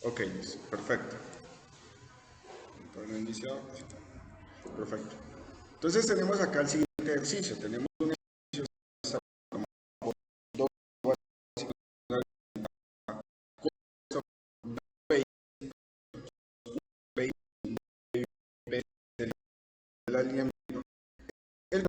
Ok, listo, perfecto. Entonces, iniciado. Perfecto. Entonces tenemos acá el siguiente ejercicio. Tenemos un ejercicio dos de la línea. El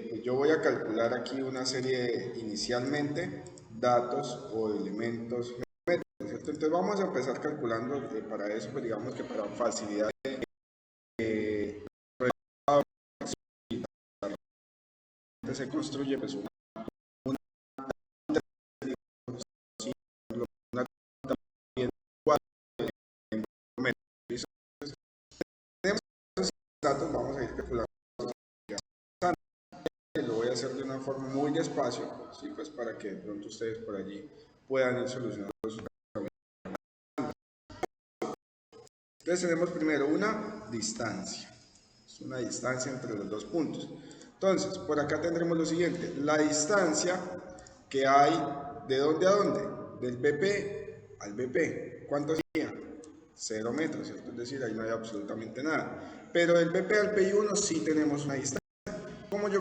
pues yo voy a calcular aquí una serie de, inicialmente, datos o elementos geométricos, ¿cierto? Entonces vamos a empezar calculando para eso, pues digamos que para facilidad se construye pues una una tenemos esos datos, vamos a ir calculando. Lo voy a hacer de una forma muy despacio, ¿sí? Pues para que de pronto ustedes por allí puedan ir solucionando sus problemas. Entonces tenemos primero una distancia. Es una distancia entre los dos puntos. Entonces, por acá tendremos lo siguiente. La distancia que hay de dónde a dónde. Del BP al BP. ¿Cuánto sería? 0 metros, ¿cierto? Es decir, ahí no hay absolutamente nada. Pero del BP al PI1 sí tenemos una distancia. Como yo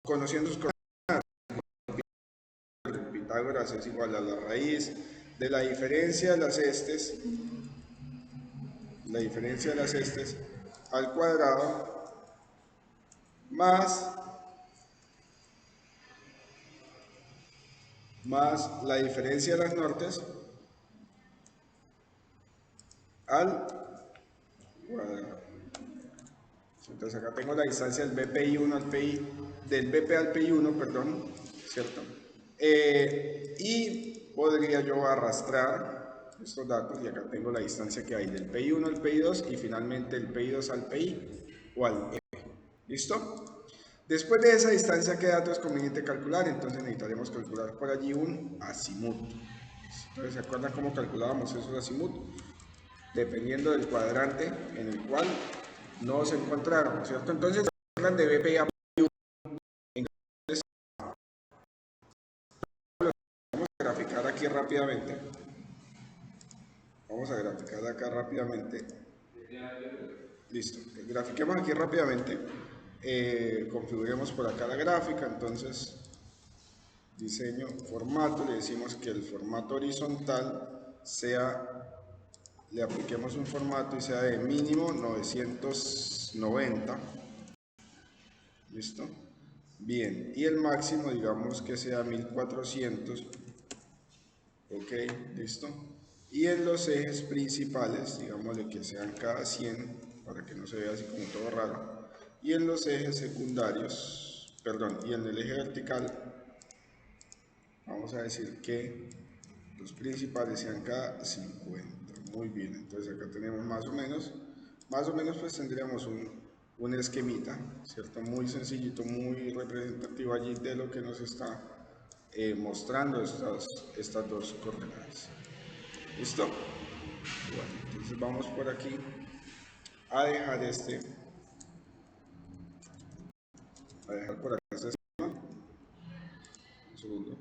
conociendo sus Pitágoras es igual a la raíz de la diferencia de las estes al cuadrado más, más la diferencia de las nortes al cuadrado. Entonces acá tengo la distancia del BPI1 al PI, del BP al PI1, perdón, ¿cierto? Y podría yo arrastrar estos datos y acá tengo la distancia que hay del PI1 al PI2 y finalmente el PI2 al PI o al EP. ¿Listo? Después de esa distancia, ¿qué dato es conveniente calcular? Entonces necesitaremos calcular por allí un azimut. Entonces, ¿se acuerdan cómo calculábamos esos azimut? Dependiendo del cuadrante en el cual nos encontraron, ¿cierto? Entonces, hablan de BP a graficar aquí rápidamente. Vamos a graficar acá rápidamente. Listo. Grafiquemos aquí rápidamente. Configuremos por acá la gráfica. Entonces, diseño, formato. Le decimos que el formato horizontal sea, le apliquemos un formato y sea de mínimo 990. ¿Listo? Bien. Y el máximo, digamos que sea 1400. Ok, listo. Y en los ejes principales, digámosle que sean cada 100, para que no se vea así como todo raro. Y en los ejes secundarios, perdón, y en el eje vertical, vamos a decir que los principales sean cada 50. Muy bien, entonces acá tenemos más o menos pues tendríamos un esquemita, ¿cierto? Muy sencillito, muy representativo allí de lo que nos está mostrando estas dos coordenadas. ¿Listo? Bueno, entonces vamos por aquí a dejar a dejar por acá este esquema, un segundo,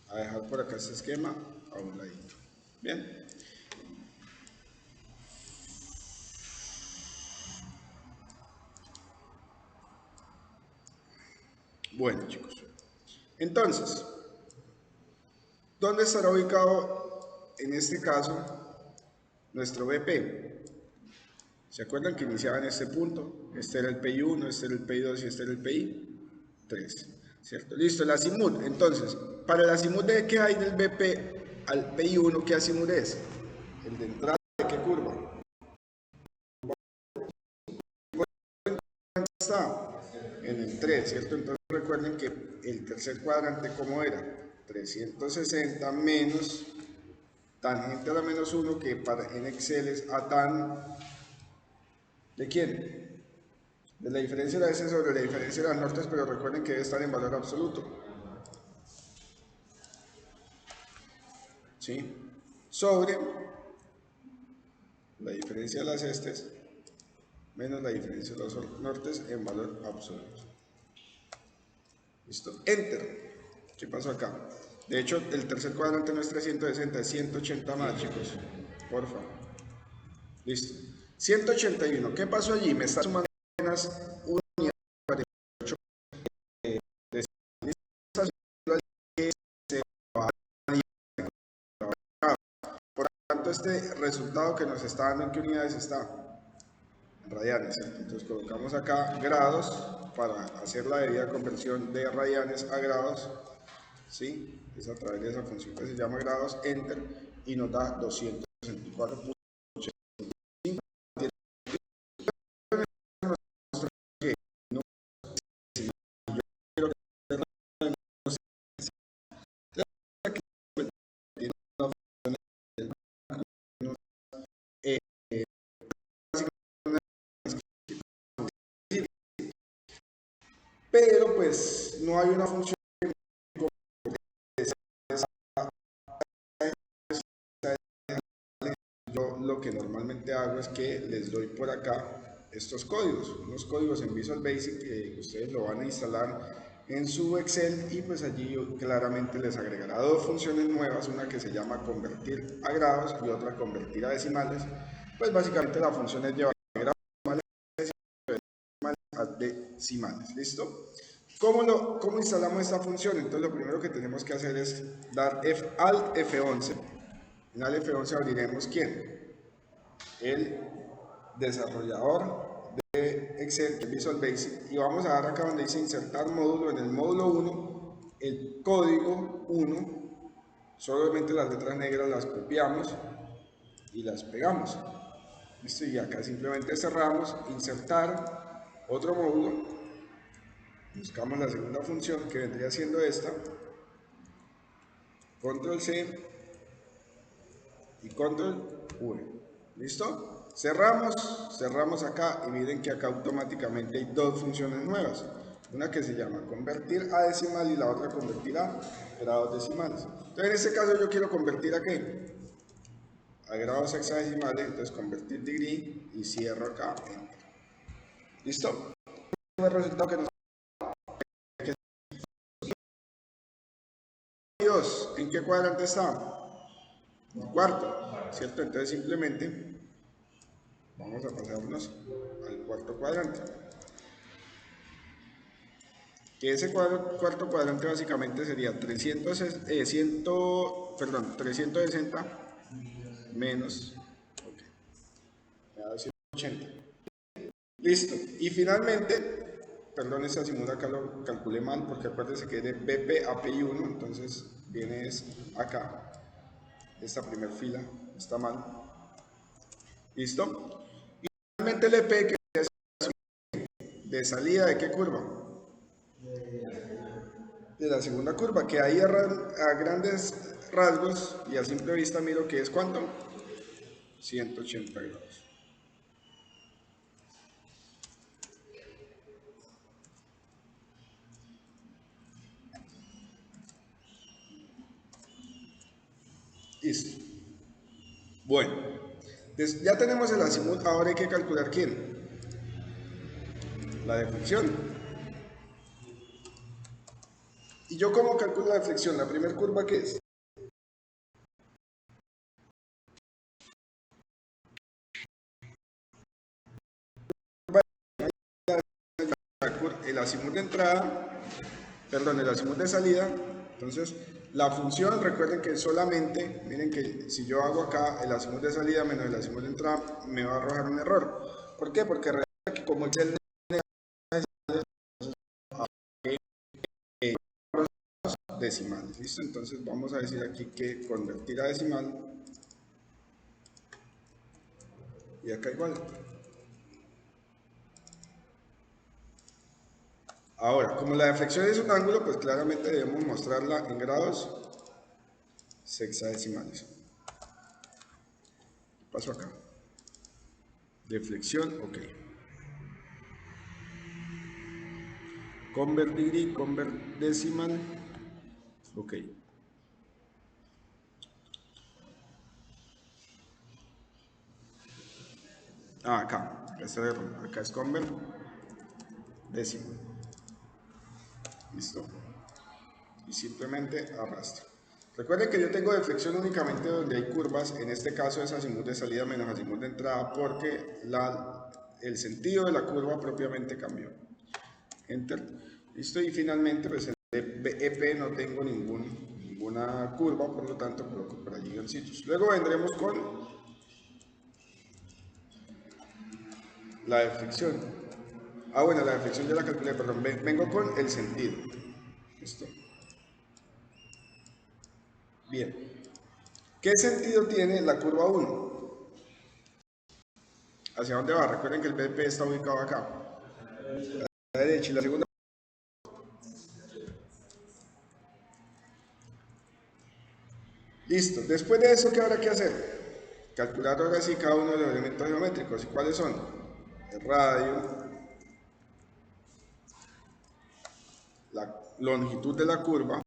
a dejar por acá este esquema a un ladito. Bien, bueno chicos, entonces, ¿dónde estará ubicado en este caso nuestro BP? ¿Se acuerdan que iniciaba en este punto? Este era el PI1, este era el PI2 y este era el PI3. ¿Cierto? Listo, el azimut. Entonces, para el azimut de qué hay del BP al PI1, ¿qué azimut es? El de entrada de qué curva. Está en el 3, ¿cierto? Entonces recuerden que el tercer cuadrante, ¿cómo era? 360 menos tangente a la menos 1, que para, en Excel es a tan, ¿de quién? De la diferencia de la S sobre la diferencia de las nortes, pero recuerden que debe estar en valor absoluto. ¿sí? Sobre la diferencia de las estes menos la diferencia de los nortes en valor absoluto. ¿Listo? Enter. ¿Qué pasó acá? De hecho, el tercer cuadrante no es 360, es 180 más, chicos. Porfa. Listo. 181. ¿Qué pasó allí? Me está sumando apenas una unidad de 48 de por lo tanto, este resultado que nos está dando en qué unidades está en radianes. Entonces colocamos acá grados para hacer la debida conversión de radianes a grados, ¿sí? Es a través de esa función que se llama grados, enter, y nos da 264. Pero pues no hay una función. Yo lo que normalmente hago es que les doy por acá estos códigos, unos códigos en Visual Basic que ustedes lo van a instalar en su Excel y pues allí claramente les agregará dos funciones nuevas, una que se llama convertir a grados y otra convertir a decimales. Pues básicamente la función es llevar a decimales, ¿listo? ¿Cómo instalamos esta función? Entonces lo primero que tenemos que hacer es dar Alt F11. En Alt F11 abriremos ¿quién? El desarrollador de Excel, de Visual Basic, y vamos a dar acá donde dice insertar módulo, en el módulo 1, el código 1, solamente las letras negras las copiamos y las pegamos. Listo, y acá simplemente cerramos, insertar otro módulo, buscamos la segunda función que vendría siendo esta, control C y control V. ¿Listo? Cerramos acá y miren que acá automáticamente hay dos funciones nuevas. Una que se llama convertir a decimal y la otra convertir a grados decimales. Entonces en este caso yo quiero convertir a ¿qué? A grados hexadecimales, entonces convertir degree y cierro acá. Enter. ¿Listo? El resultado que nos ¿en qué cuadrante está? El cuarto, ¿cierto? Entonces simplemente vamos a pasarnos al cuarto cuadrante. Que ese cuarto cuadrante básicamente sería 360 menos, me da 180. Listo. Y finalmente, perdón, esta simula acá lo calculé mal porque acuérdense que es de BP API 1, entonces viene acá, esta primera fila está mal. ¿Listo? Y finalmente el EP que es de salida de qué curva? De la segunda curva, que ahí a grandes rasgos y a simple vista miro que es ¿cuánto? 180 grados. Listo. Bueno, ya tenemos el azimut, ahora hay que calcular ¿quién? La deflexión. ¿Y yo cómo calculo la deflexión? La primera curva ¿qué es? El azimut de entrada, perdón, el azimut de salida. Entonces, la función, recuerden que solamente, miren que si yo hago acá el azimut de salida menos el azimut de entrada, me va a arrojar un error. ¿Por qué? Porque recuerden que como es el decimales, ¿listo? Entonces vamos a decir aquí que convertir a decimal y acá igual. Ahora, como la deflexión es un ángulo, pues claramente debemos mostrarla en grados sexagesimales. ¿Qué pasó acá? Deflexión, ok. Convert degree, convert decimal, ok. Acá, acá es convert décimo. Listo. Y simplemente arrastro. Recuerden que yo tengo deflexión únicamente donde hay curvas, en este caso es azimut de salida menos azimut de entrada, porque el sentido de la curva propiamente cambió. Enter. Listo. Y finalmente, pues en EP no tengo ninguna curva, por lo tanto coloco por allí gancitos. Luego vendremos con la deflexión. Bueno, la deflexión ya la calculé, perdón. Vengo con el sentido. Listo. Bien. ¿Qué sentido tiene la curva 1? ¿Hacia dónde va? Recuerden que el BP está ubicado acá. A la derecha y la segunda. Listo. Después de eso, ¿qué habrá que hacer? Calcular ahora sí cada uno de los elementos geométricos. ¿Y cuáles son? El radio, la longitud de la curva,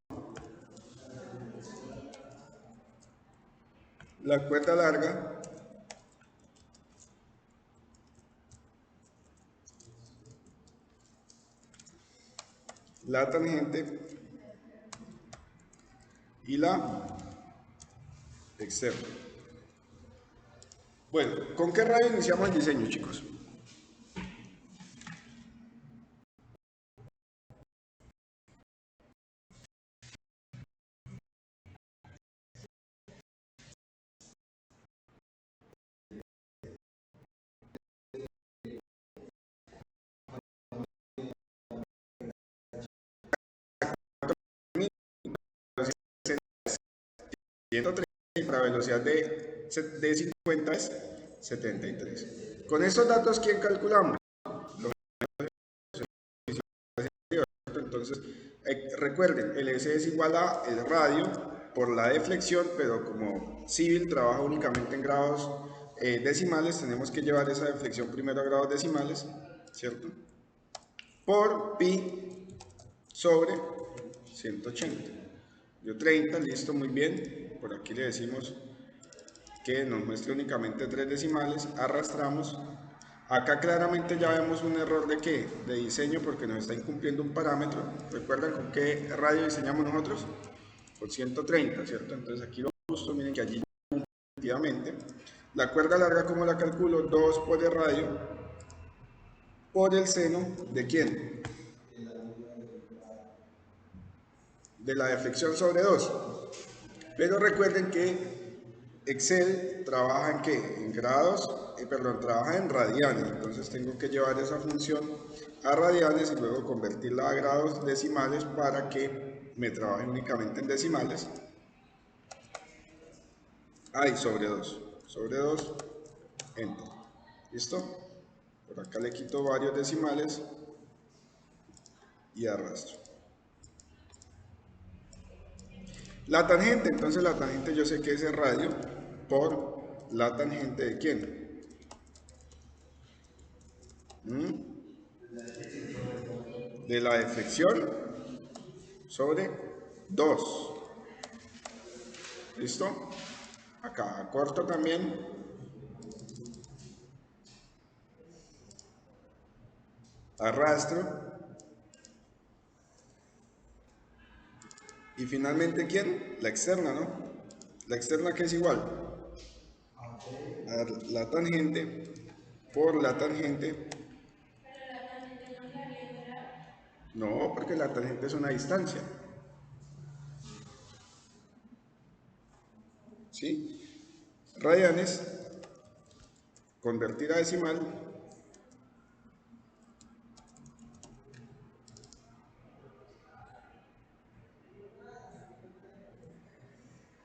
la cuerda larga, la tangente y la externa. Bueno, ¿con qué radio iniciamos el diseño, chicos? Y para velocidad de 50 es 73. Con estos datos, ¿quién calculamos? Entonces, recuerden, el S es igual a el radio por la deflexión, pero como Civil trabaja únicamente en grados decimales, tenemos que llevar esa deflexión primero a grados decimales, ¿cierto? Por pi sobre 180. Yo 30, listo, muy bien. Por aquí le decimos que nos muestre únicamente 3 decimales, arrastramos. Acá claramente ya vemos un error de ¿qué? De diseño porque nos está incumpliendo un parámetro. ¿Recuerdan con qué radio diseñamos nosotros? Con 130, ¿cierto? Entonces aquí lo justo, miren que allí efectivamente. La cuerda larga, ¿cómo la calculo? 2 por el radio por el seno de ¿quién? De la deflexión sobre 2. Pero recuerden que Excel trabaja en qué? En grados, perdón, trabaja en radianes. Entonces tengo que llevar esa función a radianes y luego convertirla a grados decimales para que me trabaje únicamente en decimales. Sobre 2. Sobre 2, enter. ¿Listo? Por acá le quito varios decimales y arrastro. La tangente, entonces la tangente yo sé que es el radio por la tangente de quién. De la deflexión sobre 2. ¿Listo? Acá corto también. Arrastro. Y finalmente, ¿quién? La externa, ¿no? La externa que es igual a la tangente por la tangente. No, porque la tangente es una distancia. ¿Sí? Radianes, convertir a decimal,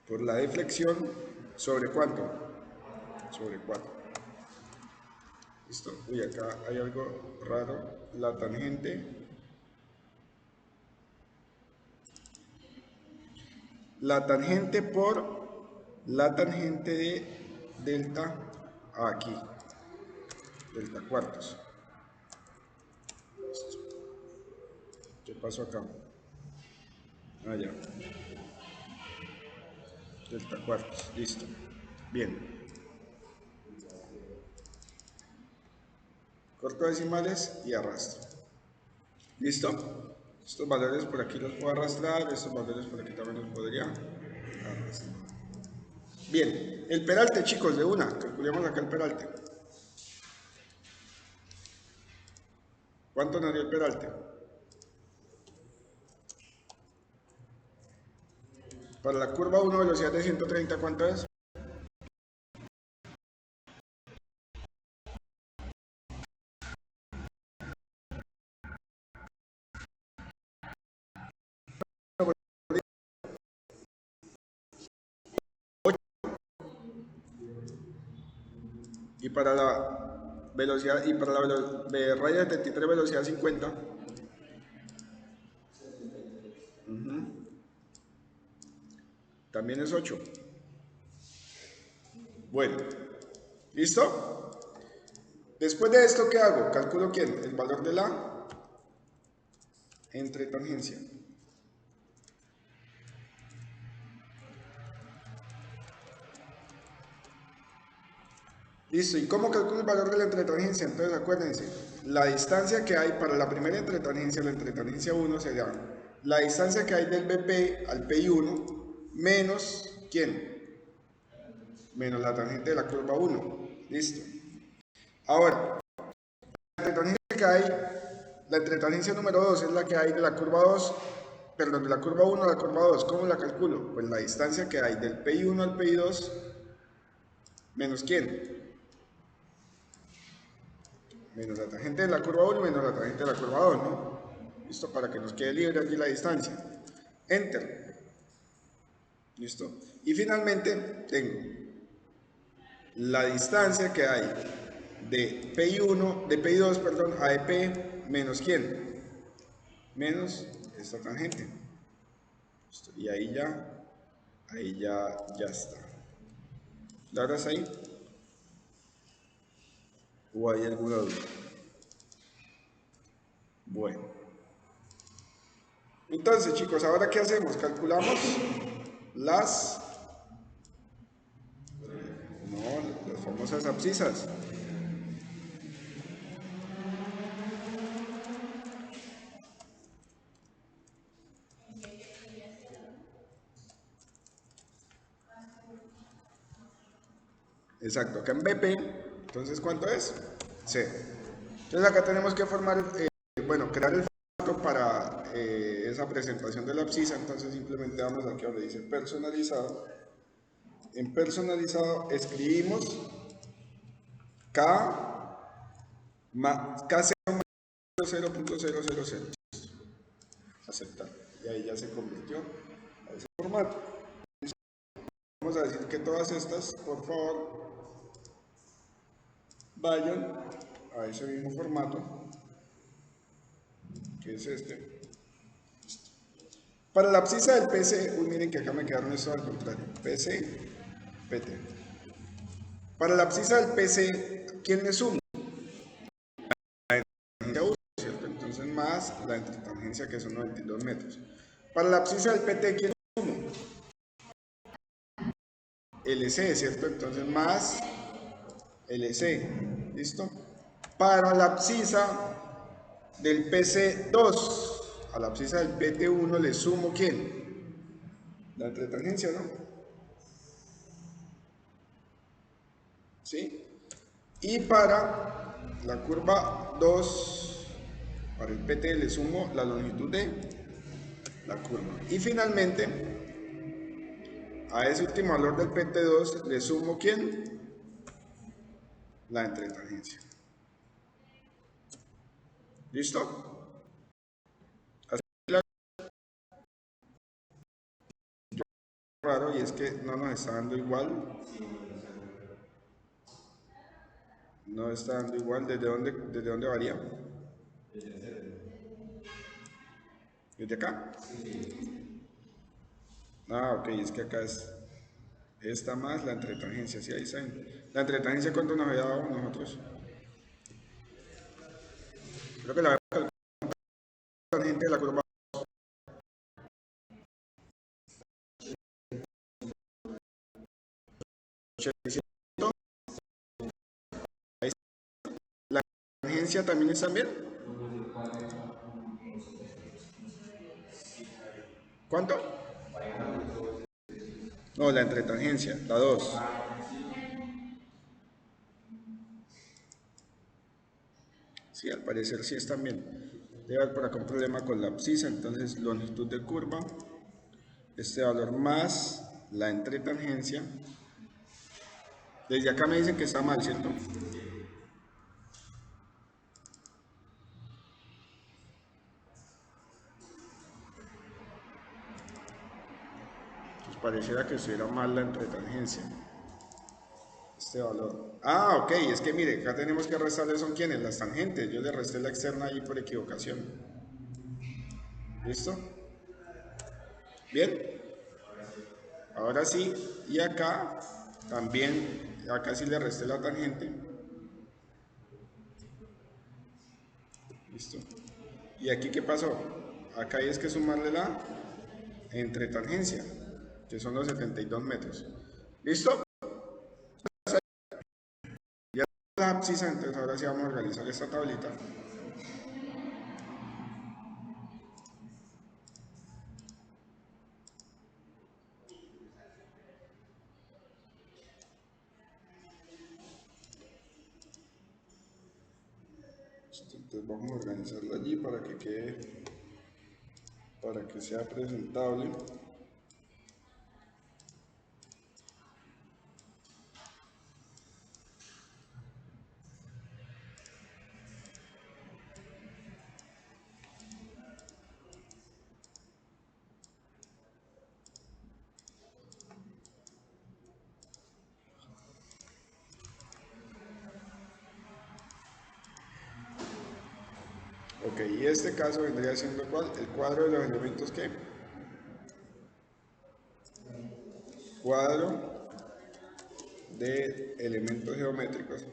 por la deflexión, ¿sobre cuánto? Sobre 4. ¿Listo? Uy, acá hay algo raro. La tangente por la tangente de delta aquí, delta cuartos. Listo. ¿Qué pasó acá? Ya. Delta cuartos, listo. Bien. Corto decimales y arrastro. ¿Listo? Estos valores por aquí los puedo arrastrar, estos valores por aquí también los podría arrastrar. Bien, el peralte, chicos, de una. Calculemos acá el peralte. ¿Cuánto nos dio el peralte? Para la curva 1, velocidad de 130, ¿cuánto es? Y para la velocidad, y para la raya de 73, velocidad 50. También es 8. Bueno, ¿listo? Después de esto, ¿qué hago? Calculo quién, el valor de la entretangencia. Listo, ¿y cómo calculo el valor de la entretangencia? Entonces acuérdense, la distancia que hay para la primera entretangencia, la entretangencia 1, sería la distancia que hay del BP al PI1 menos, ¿quién? Menos la tangente de la curva 1. Listo. Ahora, la entretangencia que hay, la entretangencia número 2 es la que hay de la curva 2, perdón, de la curva 1 a la curva 2. ¿Cómo la calculo? Pues la distancia que hay del PI1 al PI2 menos ¿quién? Menos la tangente de la curva 1 menos la tangente de la curva 2, ¿no? Listo, para que nos quede libre aquí la distancia. Enter. Listo. Y finalmente tengo la distancia que hay de PI1, de PI2, perdón, a EP menos ¿quién? Menos esta tangente. Listo. Y ya está. ¿Claras ahí? ¿O hay alguna duda? Bueno. Entonces, chicos, ¿ahora qué hacemos? Calculamos las, no, las famosas abscisas. Exacto, acá en BP, entonces, ¿cuánto es? C. Entonces acá tenemos que formar, bueno, crear el formato para esa presentación de la abscisa, entonces simplemente vamos aquí donde dice personalizado. En personalizado escribimos K, K0 0.000. Aceptar. Y ahí ya se convirtió a ese formato. Vamos a decir que todas estas, por favor, vayan a ese mismo formato, que es este. Para la abscisa del PC, uy, miren que acá me quedaron esto al contrario. PC, PT. Para la abscisa del PC, ¿quién le suma? La entretangencia 1, ¿cierto? Entonces más la entretangencia que son 92 metros. Para la abscisa del PT, ¿quién le suma? LC, ¿cierto? Entonces más LC. ¿Listo? Para la abscisa del PC2, a la abscisa del PT1 le sumo ¿quién? La entretangencia, ¿no? ¿Sí? Y para la curva 2, para el PT le sumo la longitud de la curva. Y finalmente, a ese último valor del PT2 le sumo ¿quién? La entretangencia. ¿Listo? Así raro y es que no nos está dando igual. No está dando igual. Desde dónde varía? ¿Desde acá? Ah, ok, es que acá es esta más la entretangencia, ¿sí? Ahí saben. La entretangencia, ¿cuánto nos había dado nosotros? Creo que la tangente de la curva 87, la tangente tangencia también están bien. ¿Cuánto? No, la entretangencia, la 2. Sí, al parecer sí están bien. Debe haber por acá un problema con la abscisa, entonces longitud de curva, este valor más la entretangencia. Desde acá me dicen que está mal, ¿cierto? Pues pareciera que estuviera mal la entretangencia. Este valor. Ah, ok, es que mire, acá tenemos que restarle, son quienes, las tangentes. Yo le resté la externa ahí por equivocación. ¿Listo? Bien. Ahora sí, y acá también, acá sí le resté la tangente. Listo. ¿Y aquí qué pasó? Acá hay es que sumarle la entretangencia, que son los 72 metros. ¿Listo? Ya la abscisa, entonces ahora sí vamos a organizar esta tablita. Entonces vamos a organizarla allí para que quede, para que sea presentable. Ok, y este caso vendría siendo ¿cuál? El cuadro de los elementos que cuadro de elementos geométricos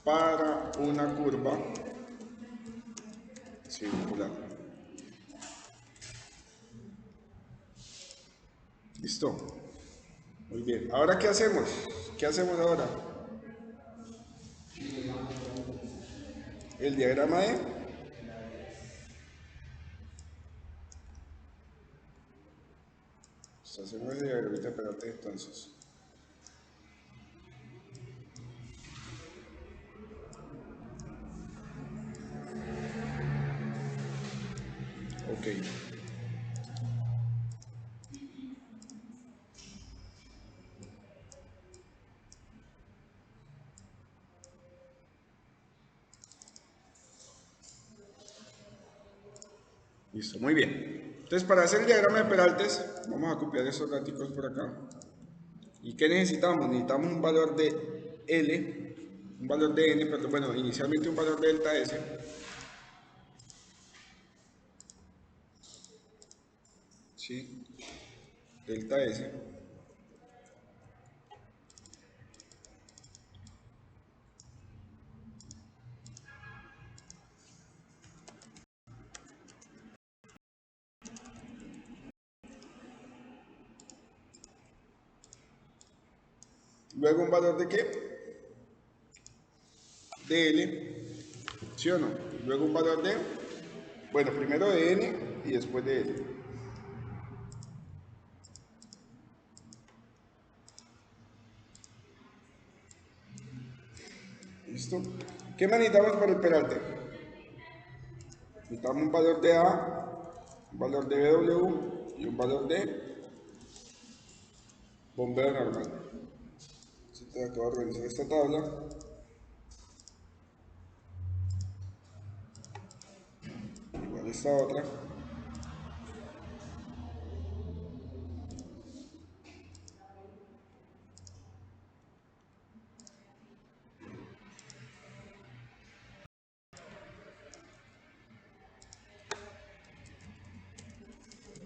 para una curva circular. ¿Listo? Muy bien. ¿Ahora qué hacemos? ¿Qué hacemos ahora? El diagrama de... Pues hacemos el diagrama, espérate entonces. Ok. Listo, muy bien. Entonces, para hacer el diagrama de Peraltes, vamos a copiar estos datos por acá. ¿Y qué necesitamos? Necesitamos un valor de L, un valor de N, perdón, bueno, inicialmente un valor de delta S. ¿Sí? Delta S. Luego un valor de qué? De L, ¿sí o no? Luego un valor de, bueno, primero de N y después de L. ¿Listo? ¿Qué más necesitamos para el peralte? Necesitamos un valor de A, un valor de BW y un valor de bombeo normal. Entonces tengo que organizar esta tabla. Igual esta otra.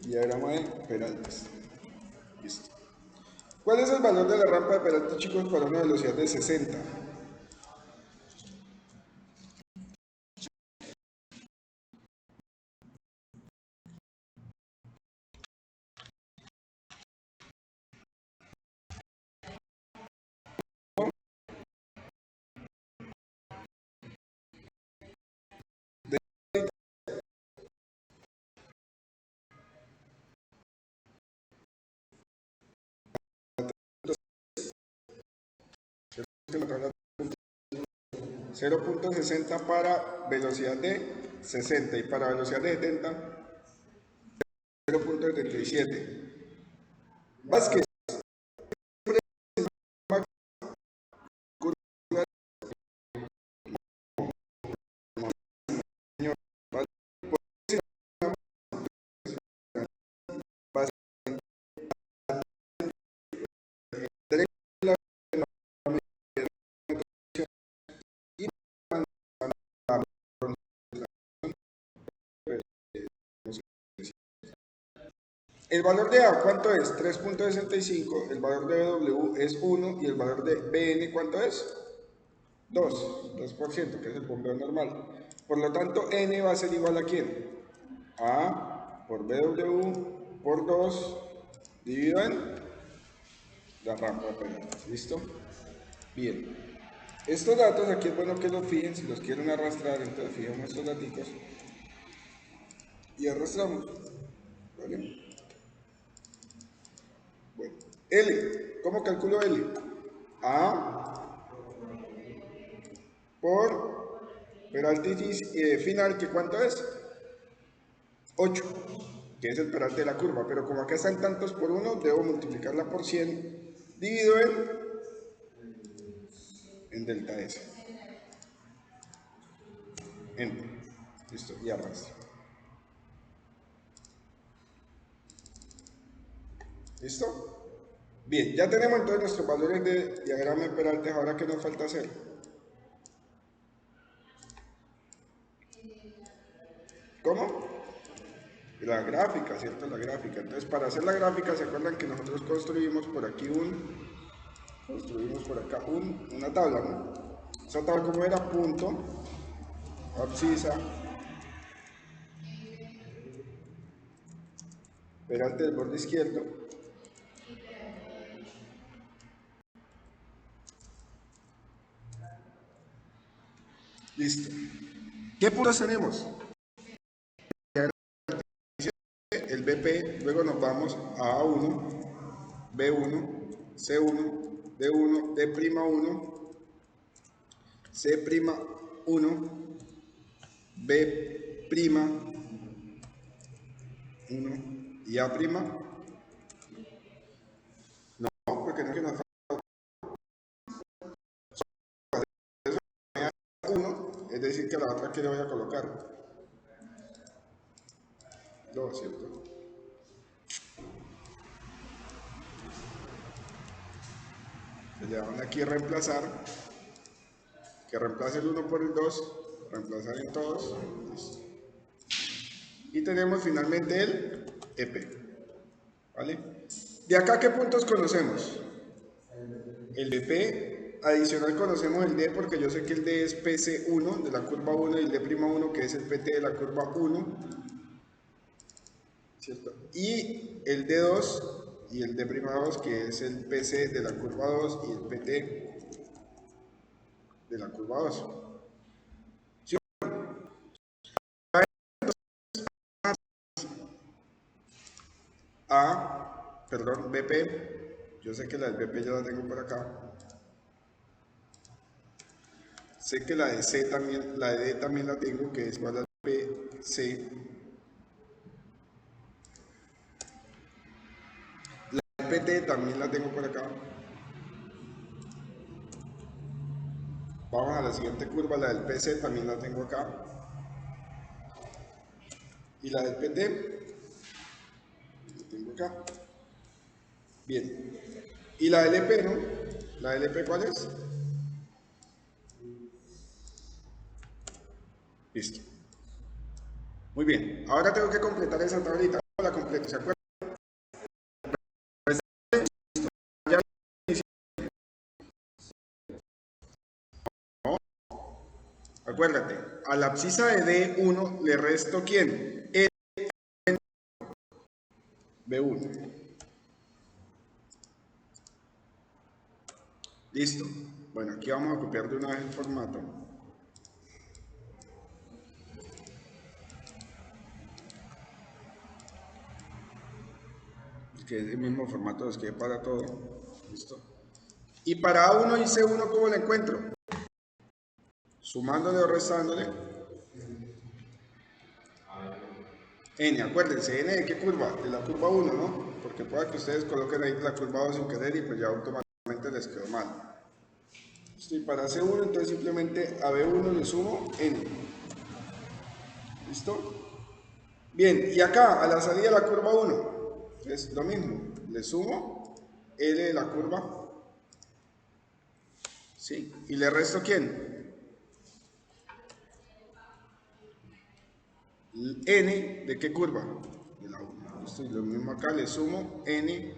Diagrama de Peraltes. Listo. ¿Cuál es el valor de la rampa de Peraltes, chicos, para una velocidad de 60? 0.60 para velocidad de 60 y para velocidad de 70, 0.77. Vázquez, el valor de A, ¿cuánto es? 3.65, el valor de W es 1 y el valor de BN, ¿cuánto es? 2%, que es el bombeo normal. Por lo tanto, N va a ser igual a ¿quién? A por BW por 2 dividido en la rampa de penales. ¿Listo? Bien. Estos datos aquí es bueno que los fijen, si los quieren arrastrar, entonces fijemos estos datos y arrastramos. ¿Vale? Bueno, L, ¿cómo calculo L? A por peralte final, ¿que cuánto es? 8, que es el peralte de la curva, pero como acá están tantos por 1, debo multiplicarla por 100, dividido en delta S. Enter. Listo, y arrastro. ¿Listo? Bien, ya tenemos entonces nuestros valores de diagrama de peraltes. Ahora, ¿qué nos falta hacer? ¿Cómo? La gráfica, ¿cierto? La gráfica. Entonces, para hacer la gráfica, ¿se acuerdan que nosotros construimos por aquí construimos por acá una tabla, ¿no? Esa tabla, ¿cómo era? Punto, abscisa, peralte del borde izquierdo, listo. ¿Qué puntos tenemos? El BP, luego nos vamos a A1, B1, C1, D1, D'1, C'1, B'1 y A'. No, porque no es que nos falta 1, es decir que a la otra que le voy a colocar 2, ¿cierto? Le van aquí a reemplazar, que reemplace el 1 por el 2, reemplazar en todos, listo. Y tenemos finalmente el EP, ¿vale? De acá, ¿qué puntos conocemos? El de P, adicional conocemos el D porque yo sé que el D es PC1 de la curva 1 y el D'1 que es el PT de la curva 1, ¿cierto? Y el D2 y el D'2 que es el PC de la curva 2 y el PT de la curva 2. ¿Sí? Perdón, BP, yo sé que la del BP ya la tengo por acá. Sé que la de C también, la de D también la tengo, que es igual a PC. La PT también la tengo por acá. Vamos a la siguiente curva, la del PC también la tengo acá. Y la del PT la tengo acá. Bien. Y la del EP, ¿no? ¿La del EP cuál es? Listo. Muy bien. Ahora tengo que completar esa tablita. ¿Cómo la completo? ¿Se acuerdan? Acuérdate, a la abscisa de D1 le resto ¿quién? El B1. Listo. Bueno, aquí vamos a copiar de una vez el formato. Que es el mismo formato que para todo. Listo. Y para A1 y C1, ¿cómo lo encuentro? sumándole o restándole n. Acuérdense, n de qué curva, de la curva 1, ¿no? Porque pueda que ustedes coloquen ahí la curva 2 sin querer y pues ya automáticamente les quedó mal. Y para C1 entonces simplemente a B1 le sumo n. ¿Listo? Bien, y acá a la salida de la curva 1 es lo mismo, le sumo L de la curva, ¿sí? Y le resto ¿quién? N de qué curva, de la 1. ¿Listo? Y lo mismo acá, le sumo N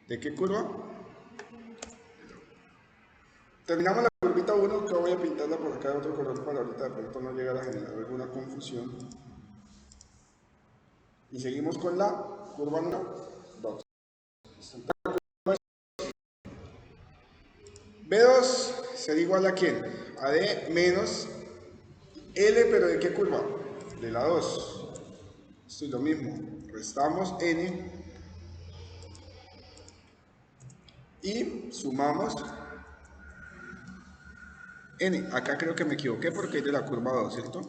de qué curva. Terminamos la curvita 1, que voy a pintarla por acá de otro color para ahorita de pronto no llegar a generar alguna confusión. Y seguimos con la curva número 2. B2 será igual a ¿quién? A D menos L, pero ¿de qué curva? De la 2. Esto es lo mismo. Restamos N y sumamos N. Acá creo que me equivoqué porque es de la curva 2, ¿cierto?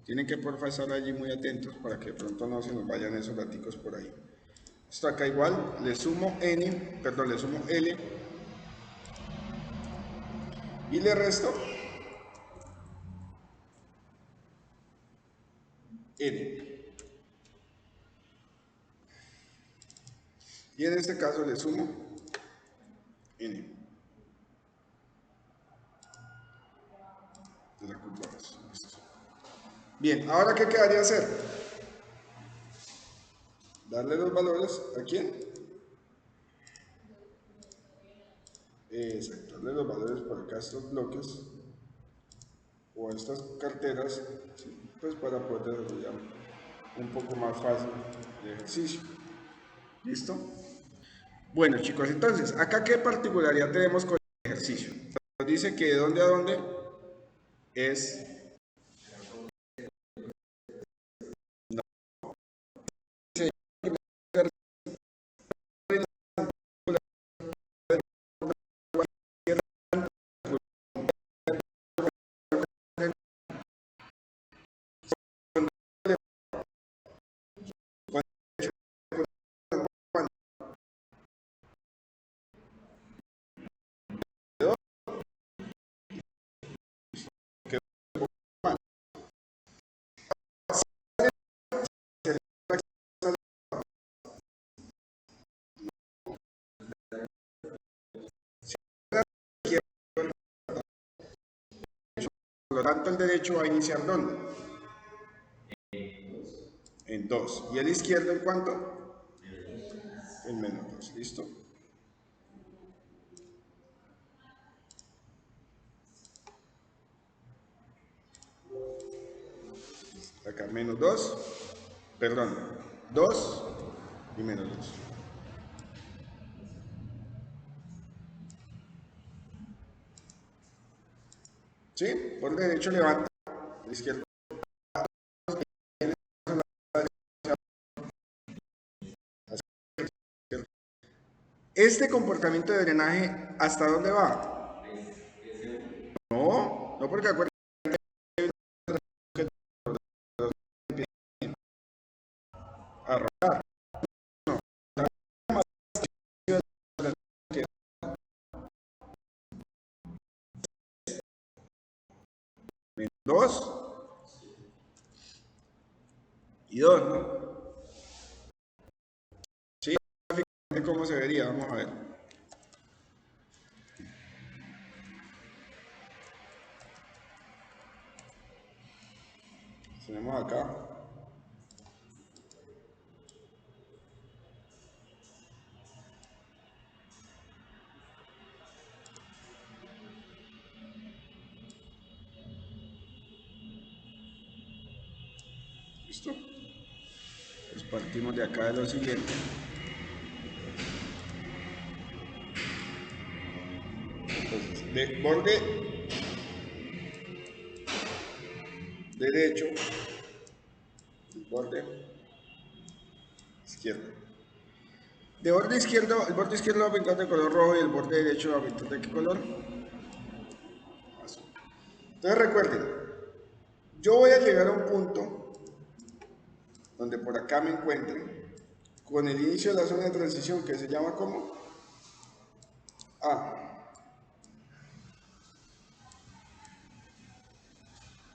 Tienen que porfa estar allí muy atentos para que de pronto no se nos vayan esos gaticos por ahí. Esto acá igual, le sumo N, perdón, le sumo L y le resto N. Y en este caso le sumo N de la curva 2. Bien, ahora ¿qué quedaría hacer? Darle los valores a quién. Exacto, darle los valores por acá a estos bloques o a estas carteras, ¿sí? Pues para poder desarrollar un poco más fácil el ejercicio. ¿Listo? Bueno chicos, entonces, acá qué particularidad tenemos con el ejercicio. Nos dice que de dónde a dónde es... Por lo tanto, el derecho va a iniciar ¿dónde? En 2. ¿Y el izquierdo en cuánto? En menos 2. ¿Listo? Acá menos 2. Perdón. 2 y menos 2. ¿Sí? Por derecho levanta, el izquierdo. Este comportamiento de drenaje, ¿hasta dónde va? No, no porque acuérdense a rotar. Dos y 2, ¿no? Sí, ¿cómo se vería? Vamos a ver. Tenemos acá. ¿Listo? Pues partimos de acá de lo siguiente. Entonces, de borde derecho y borde izquierdo. De borde izquierdo, el borde izquierdo va a pintar de color rojo y el borde derecho va a pintar de qué color? Entonces recuerden, yo voy a llegar a un punto donde por acá me encuentre con el inicio de la zona de transición que se llama como A.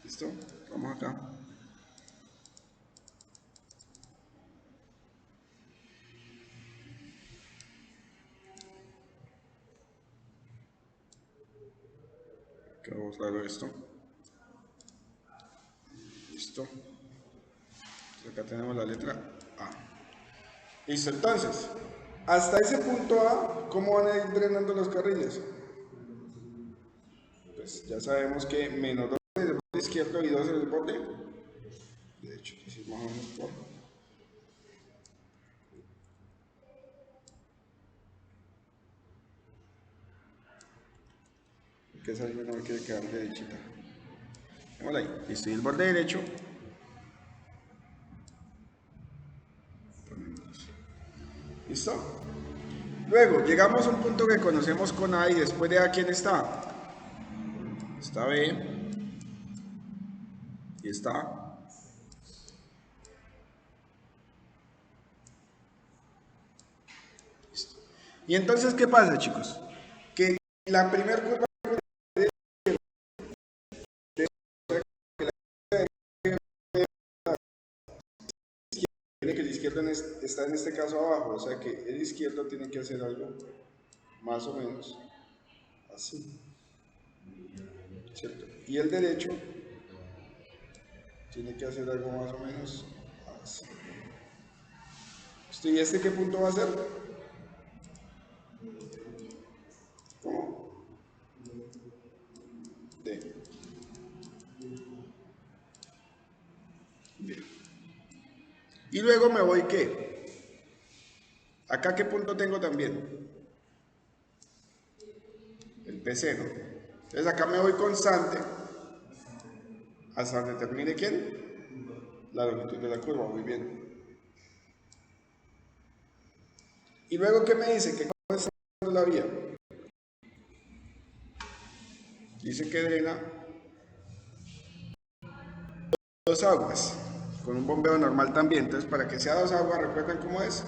¿Listo? Vamos acá. Quedó raro esto. Listo. Acá tenemos la letra A. Listo, entonces, hasta ese punto A, ¿cómo van a ir drenando los carriles? Pues ya sabemos que menos 2 en el borde izquierdo y 2 en el borde derecho. Entonces, más o menos por. Que esa línea no me quiere quedar derechita. Démosla ahí. Listo, y el borde derecho. ¿Listo? Luego, llegamos a un punto que conocemos con A y después de A, ¿quién está? Está B. Y está. Listo. Y entonces, ¿qué pasa, chicos? Que la primera curva tiene que el izquierdo está en este caso abajo, o sea que el izquierdo tiene que hacer algo más o menos así, ¿cierto? Y el derecho tiene que hacer algo más o menos así. ¿Y este qué punto va a ser? ¿Cómo? D. Bien. Y luego me voy, ¿qué? ¿Acá qué punto tengo también? El PC, ¿no? Entonces acá me voy constante hasta donde termine, ¿quién? La longitud de la curva, muy bien. Y luego, ¿qué me dice? Que cómo está la vía. Dice que drena 2 aguas, con un bombeo normal también. Entonces, para que sea 2 aguas, ¿recuerdan cómo es?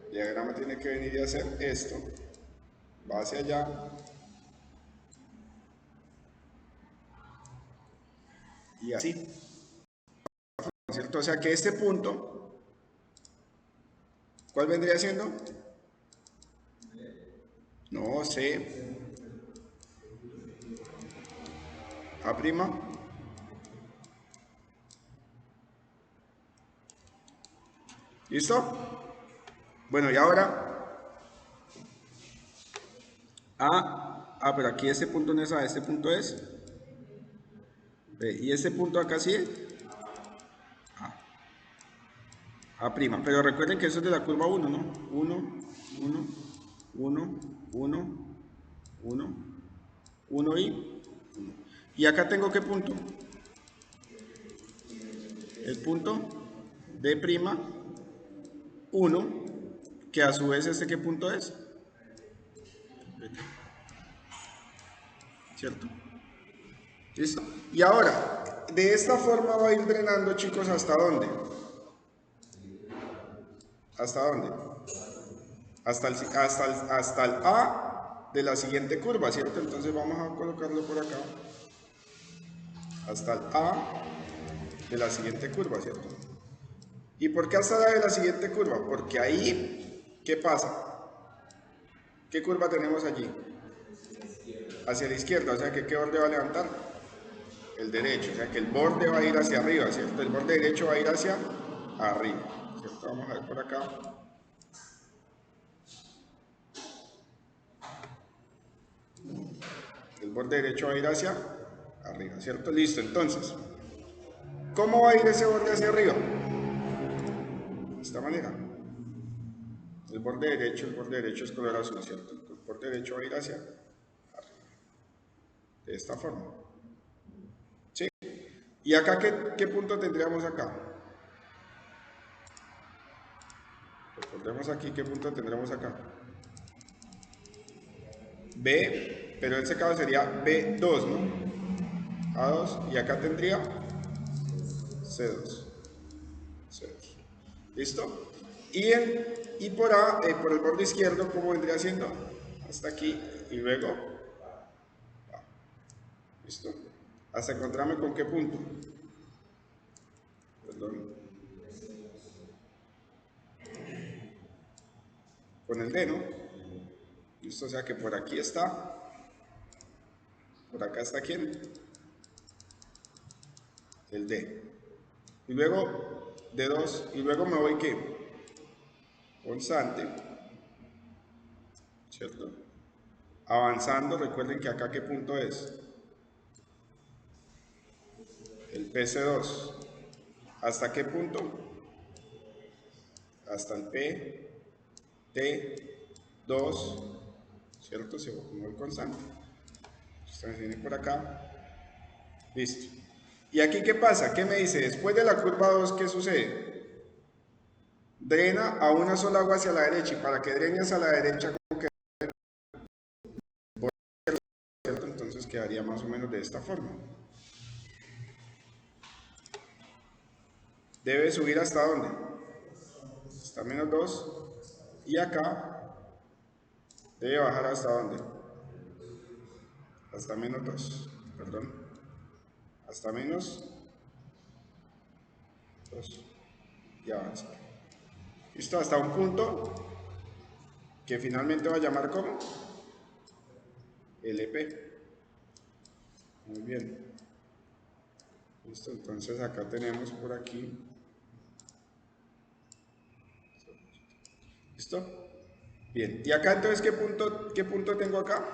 El diagrama tiene que venir y hacer esto. Va hacia allá. Y así. ¿Cierto? O sea que este punto, ¿cuál vendría siendo? No, C. A'. ¿Listo? Bueno, y ahora A. Pero aquí este punto no es A, este punto es B. Y este punto acá sí es A'. Pero recuerden que eso es de la curva 1, ¿no? 1, 1, 1, 1, 1, 1 y 1. ¿Y acá tengo qué punto? El punto D', 1, que a su vez este qué punto es, ¿cierto? ¿Listo? Y ahora, de esta forma va a ir drenando, chicos, ¿hasta dónde? ¿Hasta dónde? Hasta el A de la siguiente curva, ¿cierto? Entonces vamos a colocarlo por acá. Hasta el A de la siguiente curva, ¿cierto? ¿Y por qué hasta la de la siguiente curva? Porque ahí, ¿qué pasa? ¿Qué curva tenemos allí? Hacia la izquierda, o sea que ¿qué borde va a levantar? El derecho, o sea que el borde va a ir hacia arriba, ¿cierto? El borde derecho va a ir hacia arriba, ¿cierto? Vamos a ver por acá. El borde derecho va a ir hacia arriba, ¿cierto? Listo, entonces, ¿cómo va a ir ese borde hacia arriba? De esta manera. El borde derecho es color azul, ¿cierto? El borde derecho va a ir hacia arriba. De esta forma. ¿Sí? ¿Y acá qué punto tendríamos acá? Recordemos aquí qué punto tendremos acá. B, pero en ese caso sería B2, ¿no? A2 y acá tendría C2. C2. ¿Listo? Y por A, por el borde izquierdo, ¿cómo vendría siendo? Hasta aquí y luego A. ¿Listo? Hasta encontrarme con qué punto. Perdón. Con el D, ¿no? ¿Listo? O sea que por aquí está. Por acá está ¿quién? El D. Y luego D2. Y luego me voy ¿qué? Constante. ¿Cierto? Avanzando, recuerden que acá ¿qué punto es? El PC2. ¿Hasta qué punto? Hasta el P, T, 2, ¿cierto? Se va el constante. Entonces viene por acá. Listo. ¿Y aquí qué pasa? ¿Qué me dice? Después de la curva 2, ¿qué sucede? Drena a una sola agua hacia la derecha. Y para que drene hacia la derecha, ¿cómo queda? ¿Cierto? Entonces quedaría más o menos de esta forma. Debe subir ¿hasta dónde? Hasta menos 2. Y acá debe bajar ¿hasta dónde? Hasta menos 2. Perdón. Hasta menos 2. Y avanzar. Listo, hasta un punto que finalmente va a llamar como LP. Muy bien. Listo, entonces acá tenemos por aquí. ¿Listo? Bien. ¿Y acá entonces qué punto tengo acá?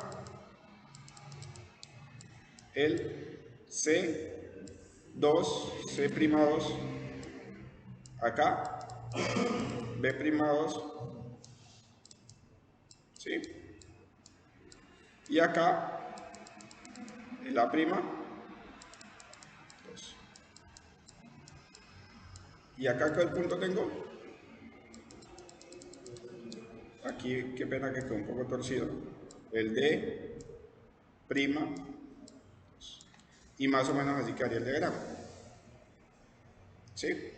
El C2, C'2. Acá, B'2. ¿Sí? Y acá, el A'. 2. ¿Y acá qué punto tengo? Aquí, qué pena que quedó un poco torcido. El D'. Y más o menos así quedaría el diagrama. ¿Sí?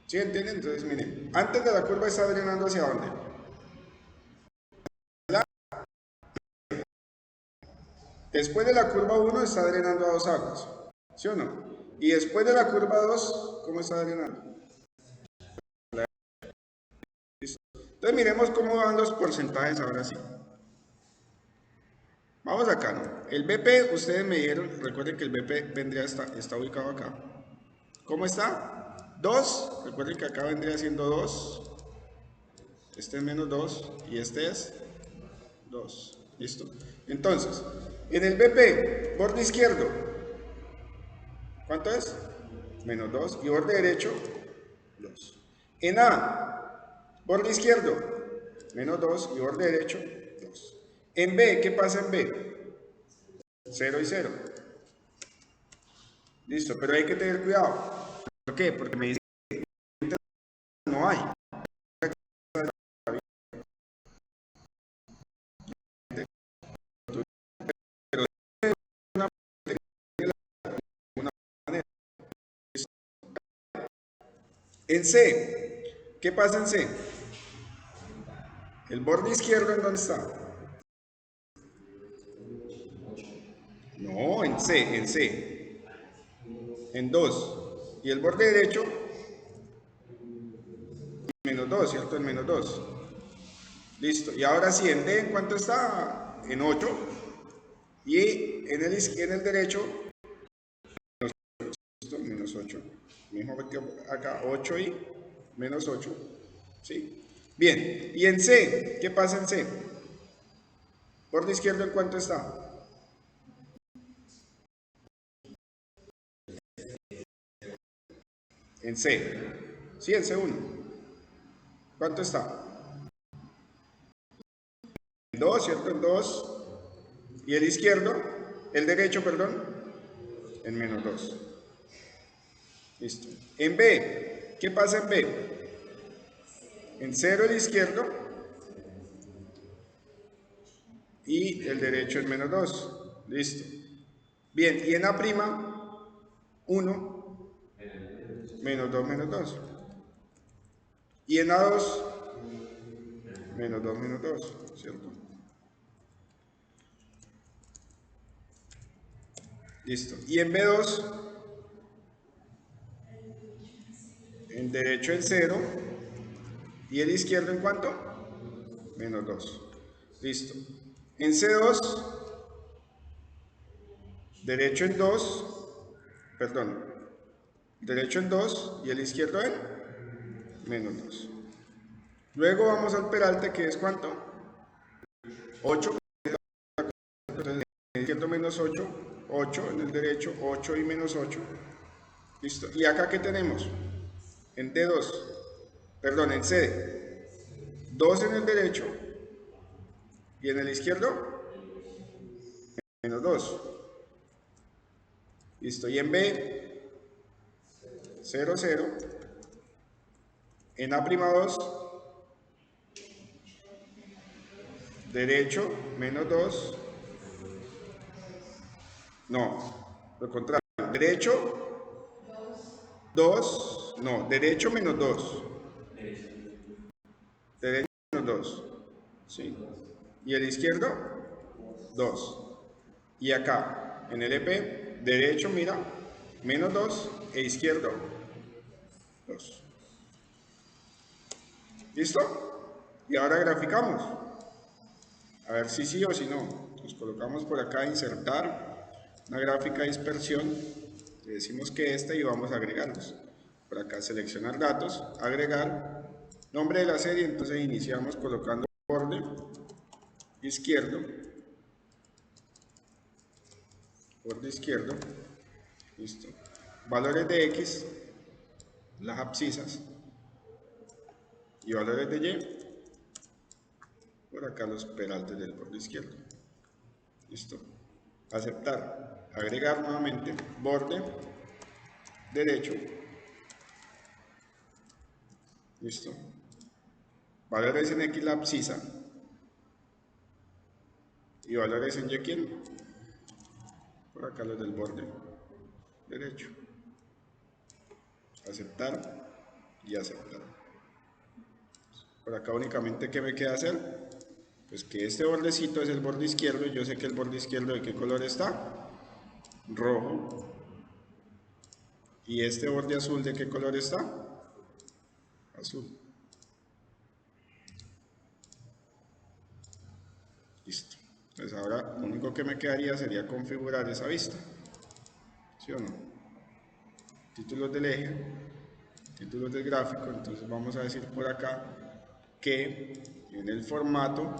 ¿Sí entienden? Entonces, miren, antes de la curva está drenando ¿hacia dónde? Después de la curva 1 está drenando a 2 aguas. ¿Sí o no? Y después de la curva 2, ¿cómo está drenando? ¿Listo? Entonces miremos cómo van los porcentajes ahora sí. Vamos acá, ¿no? El BP, ustedes me dieron, recuerden que el BP vendría, está ubicado acá. ¿Cómo está? 2, recuerden que acá vendría siendo 2. Este es menos 2 y este es 2. ¿Listo? Entonces, en el BP, borde izquierdo, ¿cuánto es? Menos 2. Y borde derecho, 2. En A, borde izquierdo, menos 2. Y borde derecho, 2. En B, ¿qué pasa en B? 0 y 0. Listo, pero hay que tener cuidado. ¿Por qué? Porque me dice que no hay. En C, ¿qué pasa en C? El borde izquierdo, ¿en dónde está? No, en C, en C. En 2. Y el borde derecho, menos 2, ¿cierto? En menos 2. Listo. Y ahora sí, en D, ¿en cuánto está? En 8. Y en el derecho, menos 8. Mismo acá, 8 y menos 8. ¿Sí? Bien. Y en C, ¿qué pasa en C? Borde izquierdo, ¿en cuánto está? En C. Sí, en C1. ¿Cuánto está? En 2, ¿cierto? En 2. Y el izquierdo, el derecho, perdón, en menos 2. Listo. En B, ¿qué pasa en B? En 0 el izquierdo y el derecho en menos 2. Listo. Bien, y en A', 1, menos 2, menos 2. Y en A2, menos 2, menos 2, ¿cierto? Listo. Y en B2, en derecho en 0, y el izquierdo en cuánto? Menos 2. Listo. En C2, derecho en 2, perdón, derecho en 2 y el izquierdo en menos 2. Luego vamos al peralte, que es ¿cuánto? 8. Entonces, en el izquierdo menos 8, 8 en el derecho, 8 y menos 8. Listo. ¿Y acá qué tenemos? En D2, perdón, en C, 2 en el derecho y en el izquierdo, menos 2. Listo. Y en B, 0, 0. En A'2, derecho, menos 2. No, lo contrario. Derecho, 2. No, derecho menos 2. Derecho menos 2. ¿Sí? Y el izquierdo, 2. Y acá, en el EP, derecho, mira, menos 2 e izquierdo, 2. ¿Listo? Y ahora graficamos. A ver si sí o si no. Nos colocamos por acá, insertar, una gráfica de dispersión. Le decimos que esta y vamos a agregarlos. Por acá seleccionar datos, agregar, nombre de la serie, entonces iniciamos colocando borde izquierdo, listo. Valores de X, las abscisas, y valores de Y, por acá los peraltes del borde izquierdo. Listo. Aceptar. Agregar nuevamente borde derecho. Listo. Valores en X la abscisa. Y valores en Y quién. Por acá los del borde derecho. Aceptar y aceptar. Por acá únicamente ¿qué me queda hacer? Pues que este bordecito es el borde izquierdo y yo sé que el borde izquierdo ¿de qué color está? Rojo. ¿Y este borde azul de qué color está? Azul. Listo. Entonces ahora lo único que me quedaría sería configurar esa vista. ¿Sí o no? Títulos del eje, títulos del gráfico. Entonces vamos a decir por acá que en el formato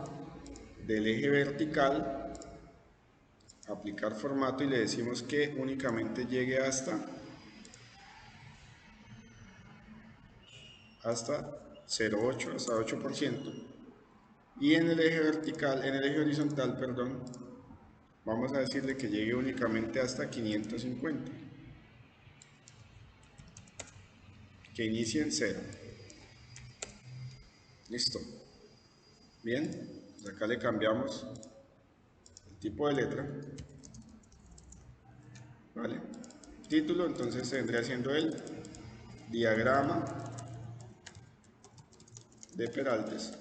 del eje vertical, aplicar formato y le decimos que únicamente llegue hasta 0,8, hasta 8%. Y en el eje vertical, en el eje horizontal, perdón, vamos a decirle que llegue únicamente hasta 550. Que inicie en 0. Listo. Bien. Pues acá le cambiamos el tipo de letra. ¿Vale? Título, entonces vendría siendo el diagrama de peraltes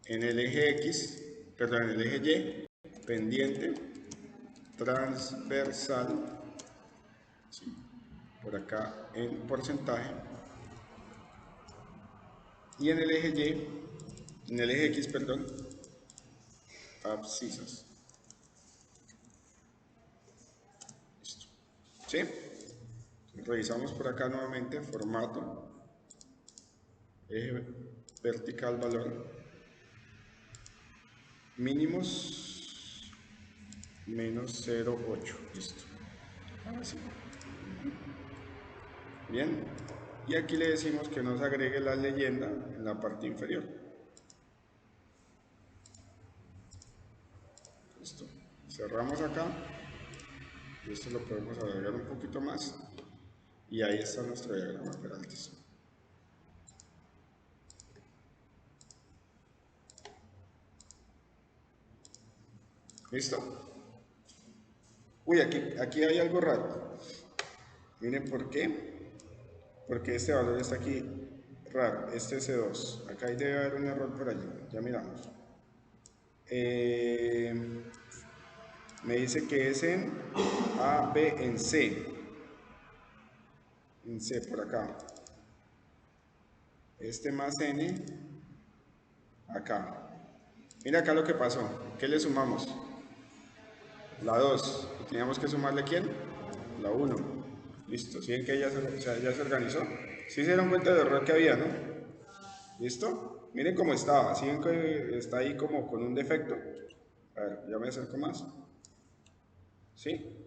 en el eje X, perdón, en el eje Y, pendiente, transversal, ¿sí? Por acá en porcentaje, y en el eje Y, en el eje X, perdón, abscisas. Listo. ¿Sí? Revisamos por acá nuevamente, formato, eje vertical, valor, mínimos, menos 0,8. Listo. Ahora sí. Bien. Y aquí le decimos que nos agregue la leyenda en la parte inferior. Listo. Cerramos acá. Y esto lo podemos agregar un poquito más. Y ahí está nuestro diagrama Peraltes. ¿Listo? Uy, aquí hay algo raro. Miren por qué. Porque este valor está aquí raro. Este es C2. Acá debe haber un error por allí. Ya miramos. Eh, me dice que es en A, B, en C. En C por acá. Este más N acá. Mira acá lo que pasó. ¿Qué le sumamos? La 2. ¿Y teníamos que sumarle quién? La 1. Listo. ¿Sí ven que ya se organizó? ¿Sí se dieron cuenta del error que había, no? ¿Listo? Miren cómo estaba. ¿Sí ven que está ahí como con un defecto? A ver, ya me acerco más. ¿Sí?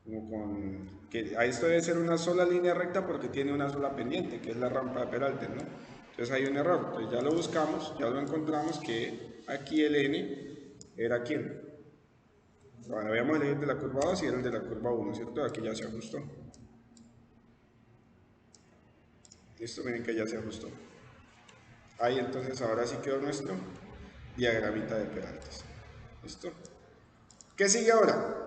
Como con... que a esto debe ser una sola línea recta porque tiene una sola pendiente, que es la rampa de Peralta, ¿no? Entonces hay un error. Entonces ya lo buscamos, ya lo encontramos que aquí el n era quién. Bueno, habíamos elegido el de la curva 2 y era el de la curva 1, ¿cierto? Aquí ya se ajustó. Listo, miren que ya se ajustó. Ahí entonces ahora sí quedó nuestro diagramita de Peraltas. ¿Listo? ¿Qué sigue ahora?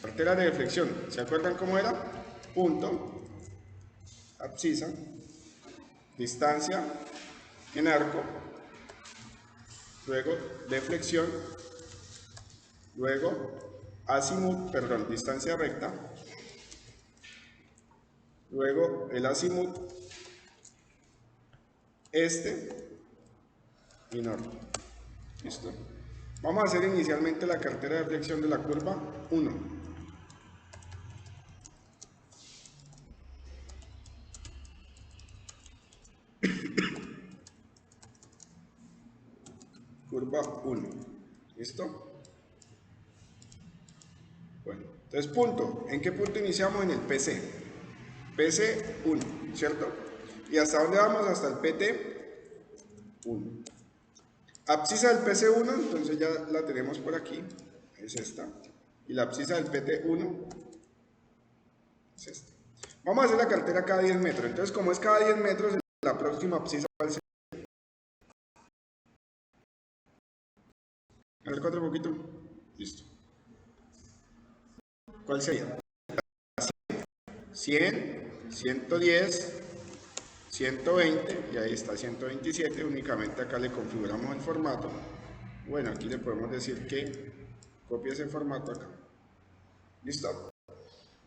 Cartera de deflexión. ¿Se acuerdan cómo era? Punto, abscisa, distancia en arco, luego deflexión, luego azimut, perdón, distancia recta, luego el azimut, este y norte. ¿Listo? Vamos a hacer inicialmente la cartera de deflexión de la curva 1. Curva 1. ¿Listo? Bueno, entonces punto. ¿En qué punto iniciamos? En el PC. PC 1, ¿cierto? ¿Y hasta dónde vamos? Hasta el PT 1. Abscisa del PC1, entonces ya la tenemos por aquí, es esta. Y la abscisa del PT1 es esta. Vamos a hacer la cartera cada 10 metros. Entonces, como es cada 10 metros, la próxima abscisa va a ser... A ver, cuatro poquito. Listo. ¿Cuál sería? 100, 110, 120, y ahí está 127. Únicamente acá le configuramos el formato. Bueno, aquí le podemos decir que copie ese formato acá. ¿Listo?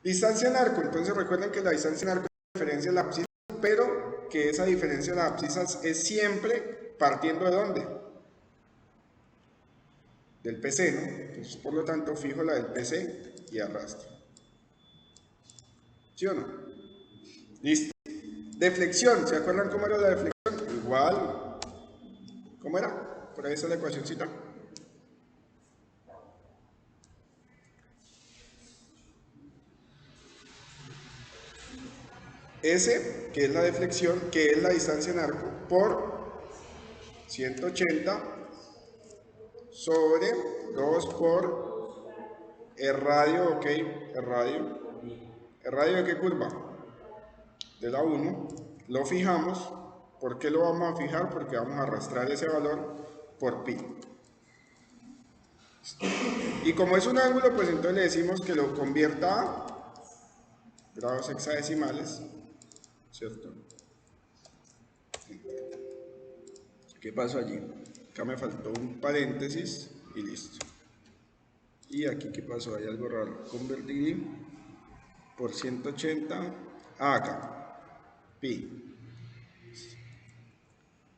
Distancia en arco. Entonces recuerden que la distancia en arco es diferencia de la abscisa, pero que esa diferencia de las abscisas es siempre partiendo de ¿dónde? Del PC, ¿no? Entonces, por lo tanto, fijo la del PC y arrastro. ¿Sí o no? Listo. Deflexión. ¿Se acuerdan cómo era la deflexión? Igual. ¿Cómo era? Por ahí está la ecuacióncita. S, que es la deflexión, que es la distancia en arco, por 180 sobre 2 por el radio, ok, el radio. ¿El radio de qué curva? De la 1. Lo fijamos. ¿Por qué lo vamos a fijar? Porque vamos a arrastrar ese valor por pi. Y como es un ángulo, pues entonces le decimos que lo convierta a grados hexadecimales, ¿cierto? ¿Qué pasó allí? Acá me faltó un paréntesis y listo. Y aquí, ¿qué pasó? Hay algo raro. Convertir por 180. Ah, acá. Pi.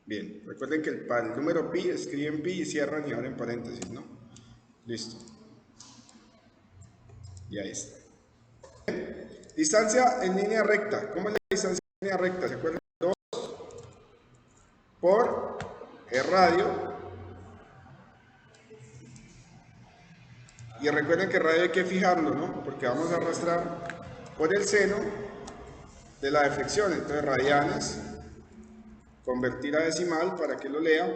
Bien. Recuerden que para el número pi escriben pi y cierran y abren paréntesis, ¿no? Listo. Y ahí está. Distancia en línea recta. ¿Cómo es la distancia en línea recta? ¿Se acuerdan? 2 por el radio. Y recuerden que el radio hay que fijarlo, ¿no? Porque vamos a arrastrar por el seno de la deflexión. Entonces, radianes, convertir a decimal para que lo lea.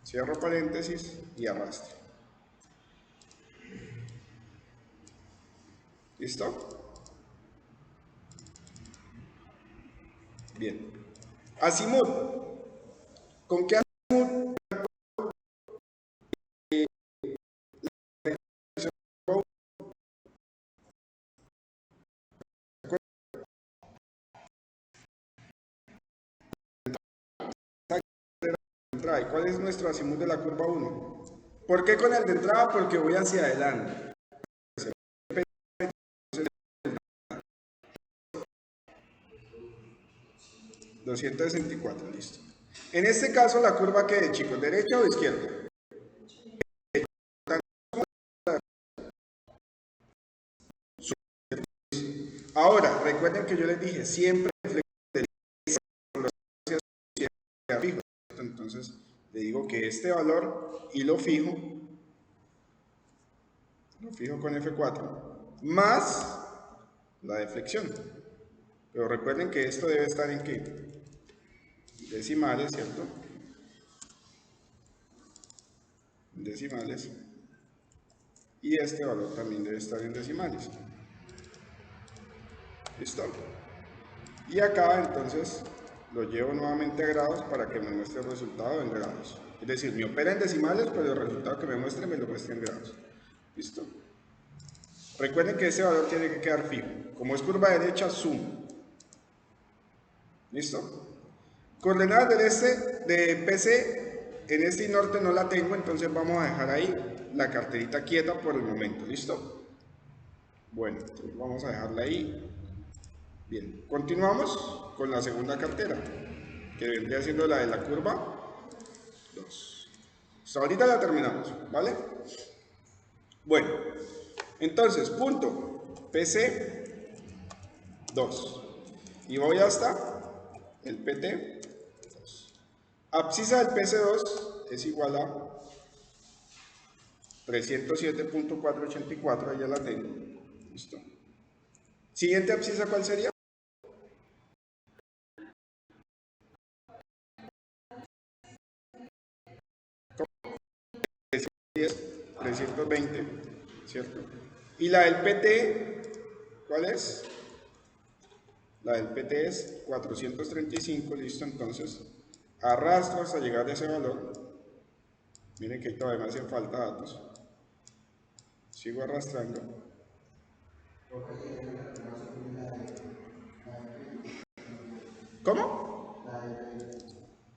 Cierro paréntesis y arrastro. ¿Listo? Bien. Azimut. ¿Con qué azimut? ¿Y cuál es nuestro azimut de la curva 1? ¿Por qué con el de entrada? Porque voy hacia adelante. 264, listo. En este caso, la curva que, chicos, ¿derecha o izquierda? Ahora, recuerden que yo les dije, siempre fijo. Entonces, le digo que este valor y lo fijo con F4, más la deflexión. Pero recuerden que esto debe estar en ¿qué? Decimales, ¿cierto? Decimales. Y este valor también debe estar en decimales. ¿Listo? Y acá entonces lo llevo nuevamente a grados para que me muestre el resultado en grados. Es decir, me opera en decimales, pero el resultado que me muestre en grados. ¿Listo? Recuerden que ese valor tiene que quedar fijo. Como es curva derecha, suma. ¿Listo? Coordenadas del este de PC, en este y norte no la tengo, entonces vamos a dejar ahí la carterita quieta por el momento. ¿Listo? Bueno, entonces vamos a dejarla ahí. Bien, continuamos con la segunda cartera, que vendría siendo la de la curva 2. Hasta ahorita la terminamos, ¿vale? Bueno, entonces, punto PC 2. Y voy hasta el PT 2. Abscisa del PC2 es igual a 307.484, ya la tengo. Listo. Siguiente abscisa, ¿cuál sería? 320, ¿cierto? Y la del PT, ¿cuál es? La del PT es 435, listo, entonces arrastro hasta llegar a ese valor. Miren que todavía me hacen falta datos. Sigo arrastrando. ¿Cómo?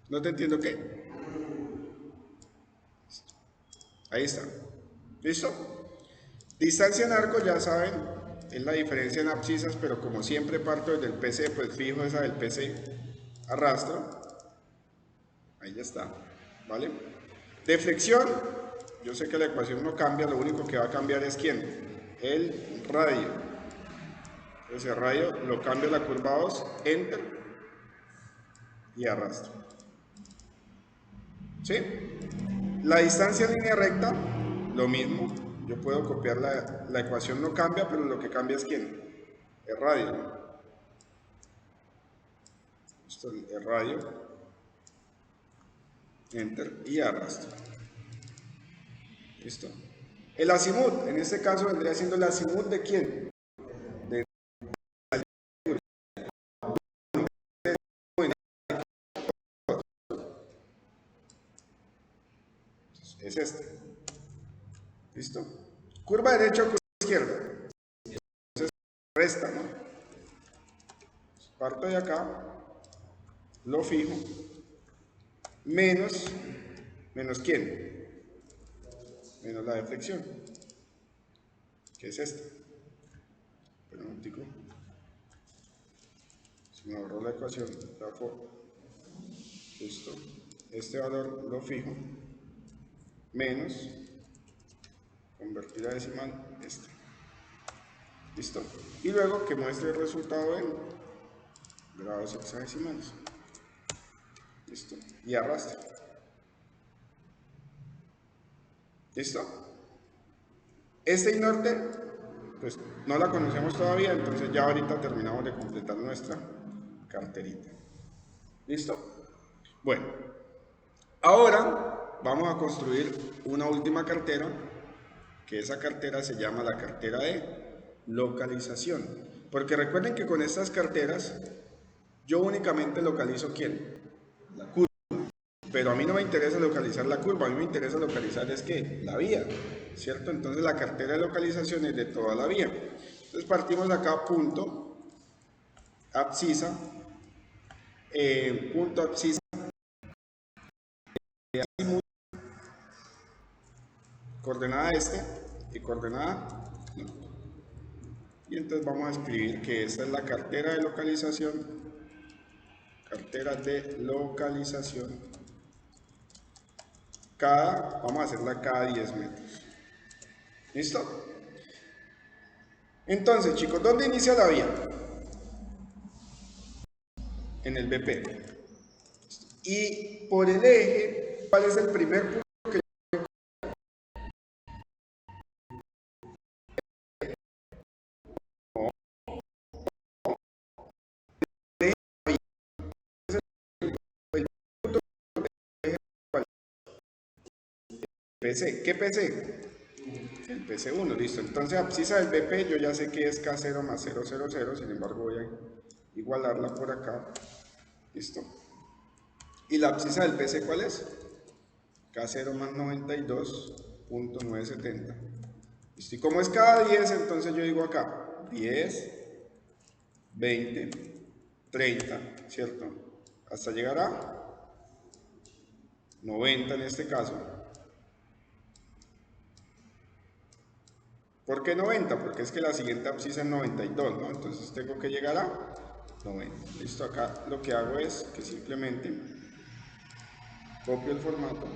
No te entiendo qué. Ahí está. ¿Listo? Distancia en arco, ya saben, es la diferencia en abscisas, pero como siempre parto desde el PC, pues fijo esa del PC, arrastro. Ahí ya está. ¿Vale? Deflexión, yo sé que la ecuación no cambia, lo único que va a cambiar es ¿quién? El radio. Ese radio lo cambio a la curva 2, enter y arrastro. ¿Sí? La distancia en línea recta, lo mismo. Yo puedo copiar la ecuación, no cambia, pero lo que cambia es ¿quién? El radio. Esto es el radio. Enter y arrastro. ¿Listo? El azimut, en este caso vendría siendo el azimut de ¿quién? De es este. ¿Listo? Curva derecha o curva izquierda. Entonces resta, ¿no? Parto de acá, lo fijo, menos ¿quién? Menos la deflexión, que es esta. Espera un momentico. Se me ahorró la ecuación, la forma. Listo. Este valor lo fijo, menos, convertir a decimal, este. ¿Listo? Y luego que muestre el resultado en grados hexadecimales. ¿Listo? Y arrastra. ¿Listo? Este y norte, pues no la conocemos todavía, entonces ya ahorita terminamos de completar nuestra carterita. ¿Listo? Bueno, ahora vamos a construir una última cartera, que esa cartera se llama la cartera de localización. Porque recuerden que con estas carteras yo únicamente localizo ¿quién? La curva. Pero a mí no me interesa localizar la curva, a mí me interesa localizar es que la vía, ¿cierto? Entonces la cartera de localización es de toda la vía. Entonces partimos acá, abscisa, punto abscisa, coordenada este y coordenada no. Y entonces vamos a escribir que esta es la cartera de localización, vamos a hacerla cada 10 metros. ¿Listo? Entonces, chicos, ¿dónde inicia la vía? En el BP. Y por el eje, ¿cuál es el primer punto? PC. ¿Qué PC? El PC1, listo. Entonces, abscisa del BP, yo ya sé que es K0 más 000, sin embargo voy a igualarla por acá. Listo. ¿Y la abscisa del PC cuál es? K0 más 92.970. ¿Listo? Y como es cada 10, entonces yo digo acá 10, 20, 30, ¿cierto? Hasta llegar a 90 en este caso. ¿Por qué 90? Porque es que la siguiente abscisa es 92, ¿no? Entonces tengo que llegar a 90. Listo, acá lo que hago es que simplemente copio el formato.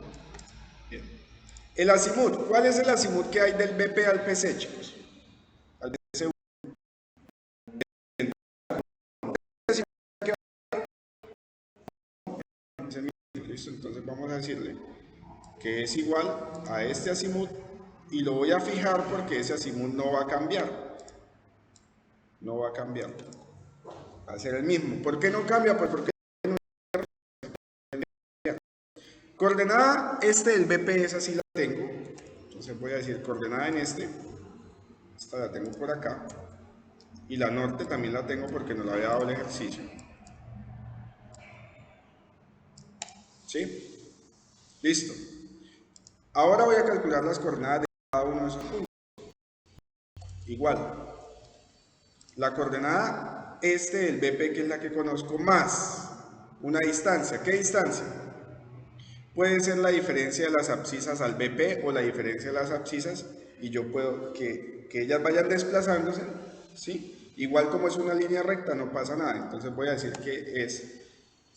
Bien. El azimut, ¿cuál es el azimut que hay del BP al PC, chicos? Al PC1. Listo, entonces vamos a decirle que es igual a este azimut y lo voy a fijar porque ese azimut no va a cambiar. No va a cambiar. Va a ser el mismo. ¿Por qué no cambia? Pues porque coordenada este del BP, esa sí la tengo. Entonces voy a decir coordenada en este. Esta la tengo por acá. Y la norte también la tengo porque nos la había dado el ejercicio. ¿Sí? Listo. Ahora voy a calcular las coordenadas de cada uno de esos puntos. Igual. La coordenada este del BP, que es la que conozco, más una distancia. ¿Qué distancia? Puede ser la diferencia de las abscisas al BP o la diferencia de las abscisas y yo puedo que ellas vayan desplazándose, ¿sí? Igual como es una línea recta no pasa nada, entonces voy a decir que es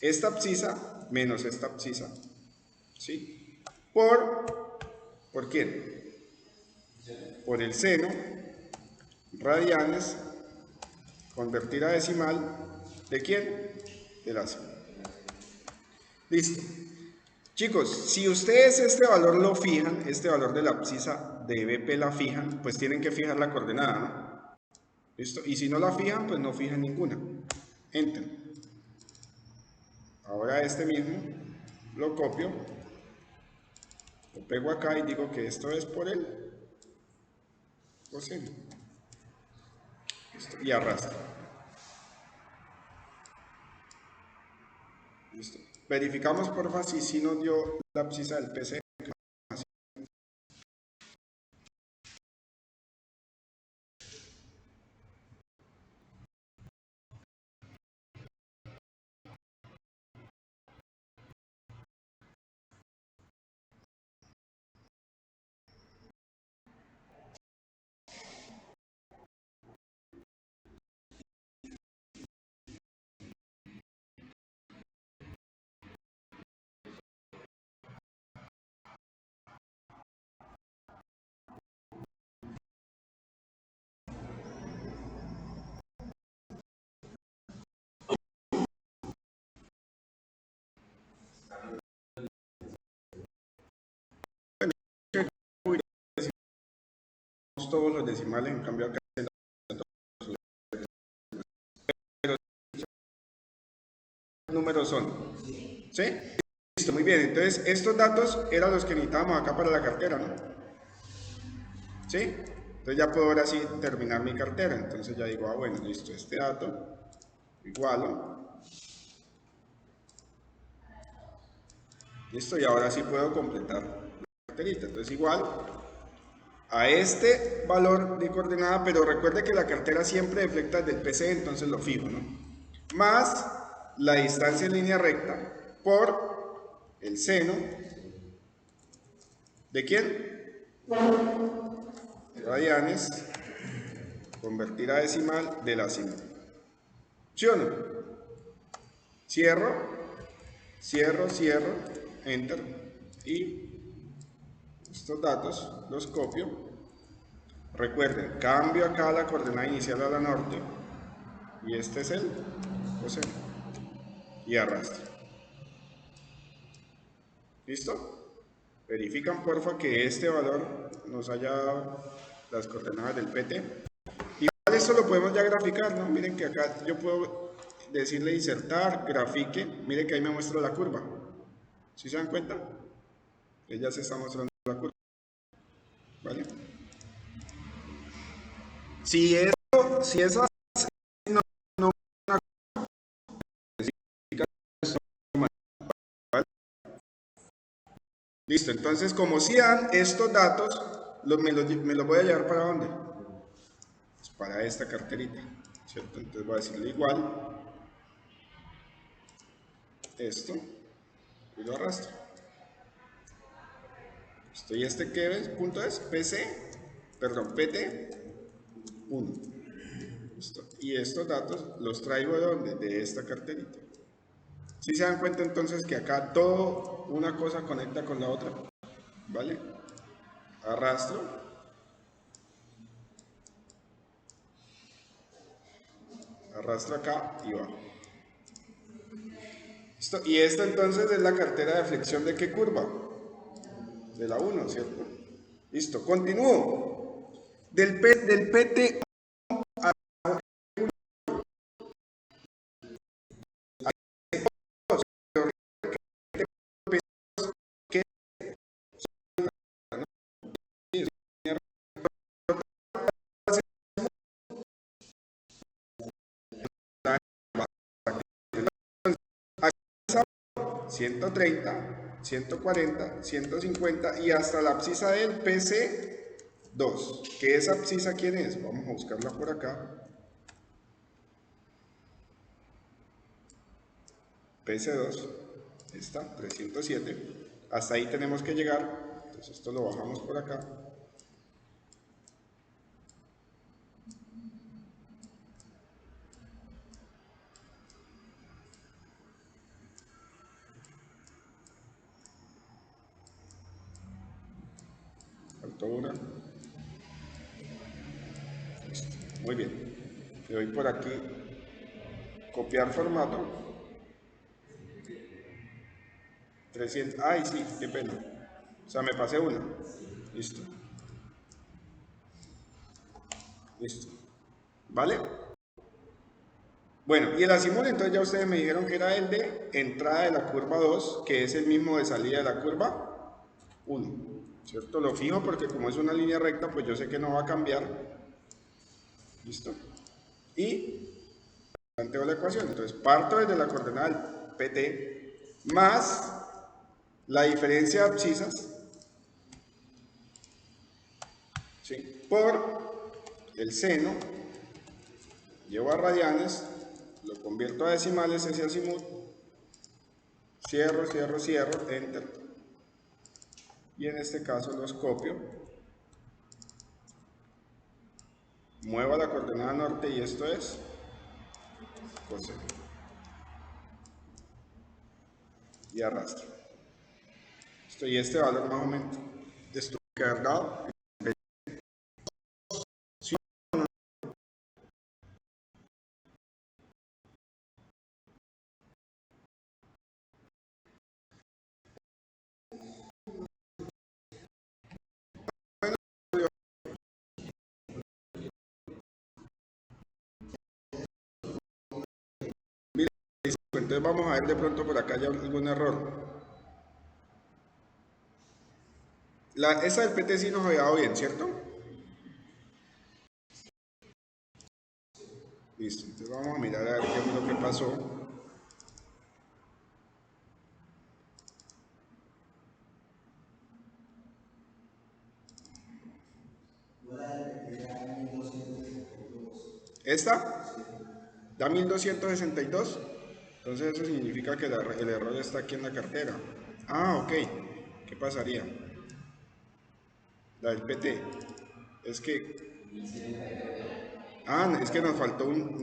esta abscisa menos esta abscisa, ¿sí? ¿Por quién? Por el seno, radianes, convertir a decimal, ¿de quién? Del ácido. Listo. Chicos, si ustedes este valor lo fijan, este valor de la abscisa de BP la fijan, pues tienen que fijar la coordenada, ¿no? ¿Listo? Y si no la fijan, pues no fijan ninguna. Enter. Ahora este mismo lo copio, lo pego acá y digo que esto es por el coseno. ¿Listo? Y arrastro. ¿Listo? Verificamos porfa si nos dio la abscisa del PC. Todos los decimales, en cambio acá los números son. ¿Sí? Listo, muy bien. Entonces, estos datos eran los que necesitábamos acá para la cartera, ¿no? ¿Sí? Entonces ya puedo ahora sí terminar mi cartera. Entonces ya digo, bueno, listo, este dato, igualo, Listo, y ahora sí puedo completar la carterita. Entonces igual a este valor de coordenada, pero recuerde que la cartera siempre deflecta del PC, entonces lo fijo, ¿no? Más la distancia en línea recta por el seno de quién? Radianes, convertir a decimal del azimut. ¿Sí o no? Cierro, cierro, enter, y estos datos los copio. Recuerden, cambio acá la coordenada inicial a la norte, y este es el coseno, y arrastro. ¿Listo? Verifican porfa que este valor nos haya dado las coordenadas del PT. Igual esto lo podemos ya graficar, ¿no? Miren que acá yo puedo decirle insertar, grafique, miren que ahí me muestra la curva. ¿Sí se dan cuenta? Ella se está mostrando la curva, ¿vale? Si eso no, no, ¿vale? Listo, entonces como si dan estos datos, me los voy a llevar para dónde? Pues para esta carterita, ¿cierto? Entonces voy a decirle igual esto y lo arrastro. Listo, y este que es, punto es PT 1. Listo. Y estos datos los traigo de dónde? De esta carterita. Si se dan cuenta entonces que acá todo una cosa conecta con la otra, ¿vale? Arrastro, arrastro acá y bajo. ¿Listo? Y esta entonces es la cartera de flexión de qué curva? De la 1, ¿cierto? Listo, continúo. Del PT que 130, 140, 150 y hasta la abscisa del PC2. ¿Que esa abscisa quién es? Vamos a buscarla por acá. PC2, está, 307. Hasta ahí tenemos que llegar. Entonces esto lo bajamos por acá. Faltó una. Listo. Muy bien. Le doy por aquí. Copiar formato. 300. Ay, sí, qué pena. O sea, me pasé una. Listo. Listo. ¿Vale? Bueno, y el azimut, entonces ya ustedes me dijeron que era el de entrada de la curva 2, que es el mismo de salida de la curva 1, ¿cierto? Lo fijo porque como es una línea recta, pues yo sé que no va a cambiar. ¿Listo? Y planteo la ecuación. Entonces parto desde la coordenada PT más la diferencia de abscisas, ¿sí?, por el seno, llevo a radianes, lo convierto a decimales ese azimut, cierro, enter, y en este caso los copio, muevo a la coordenada norte y esto es coseno, y arrastro. Y este valor más o menos esto cargado. Entonces vamos a ver de pronto por acá ya algún error. Esa del PT sí nos había dado bien, ¿cierto? Listo, entonces vamos a mirar a ver qué fue lo que pasó. ¿Esta? ¿Da 1262? Entonces eso significa que el error está aquí en la cartera. Ah, ok. ¿Qué pasaría? La del PT. Es que... Ah, es que nos faltó un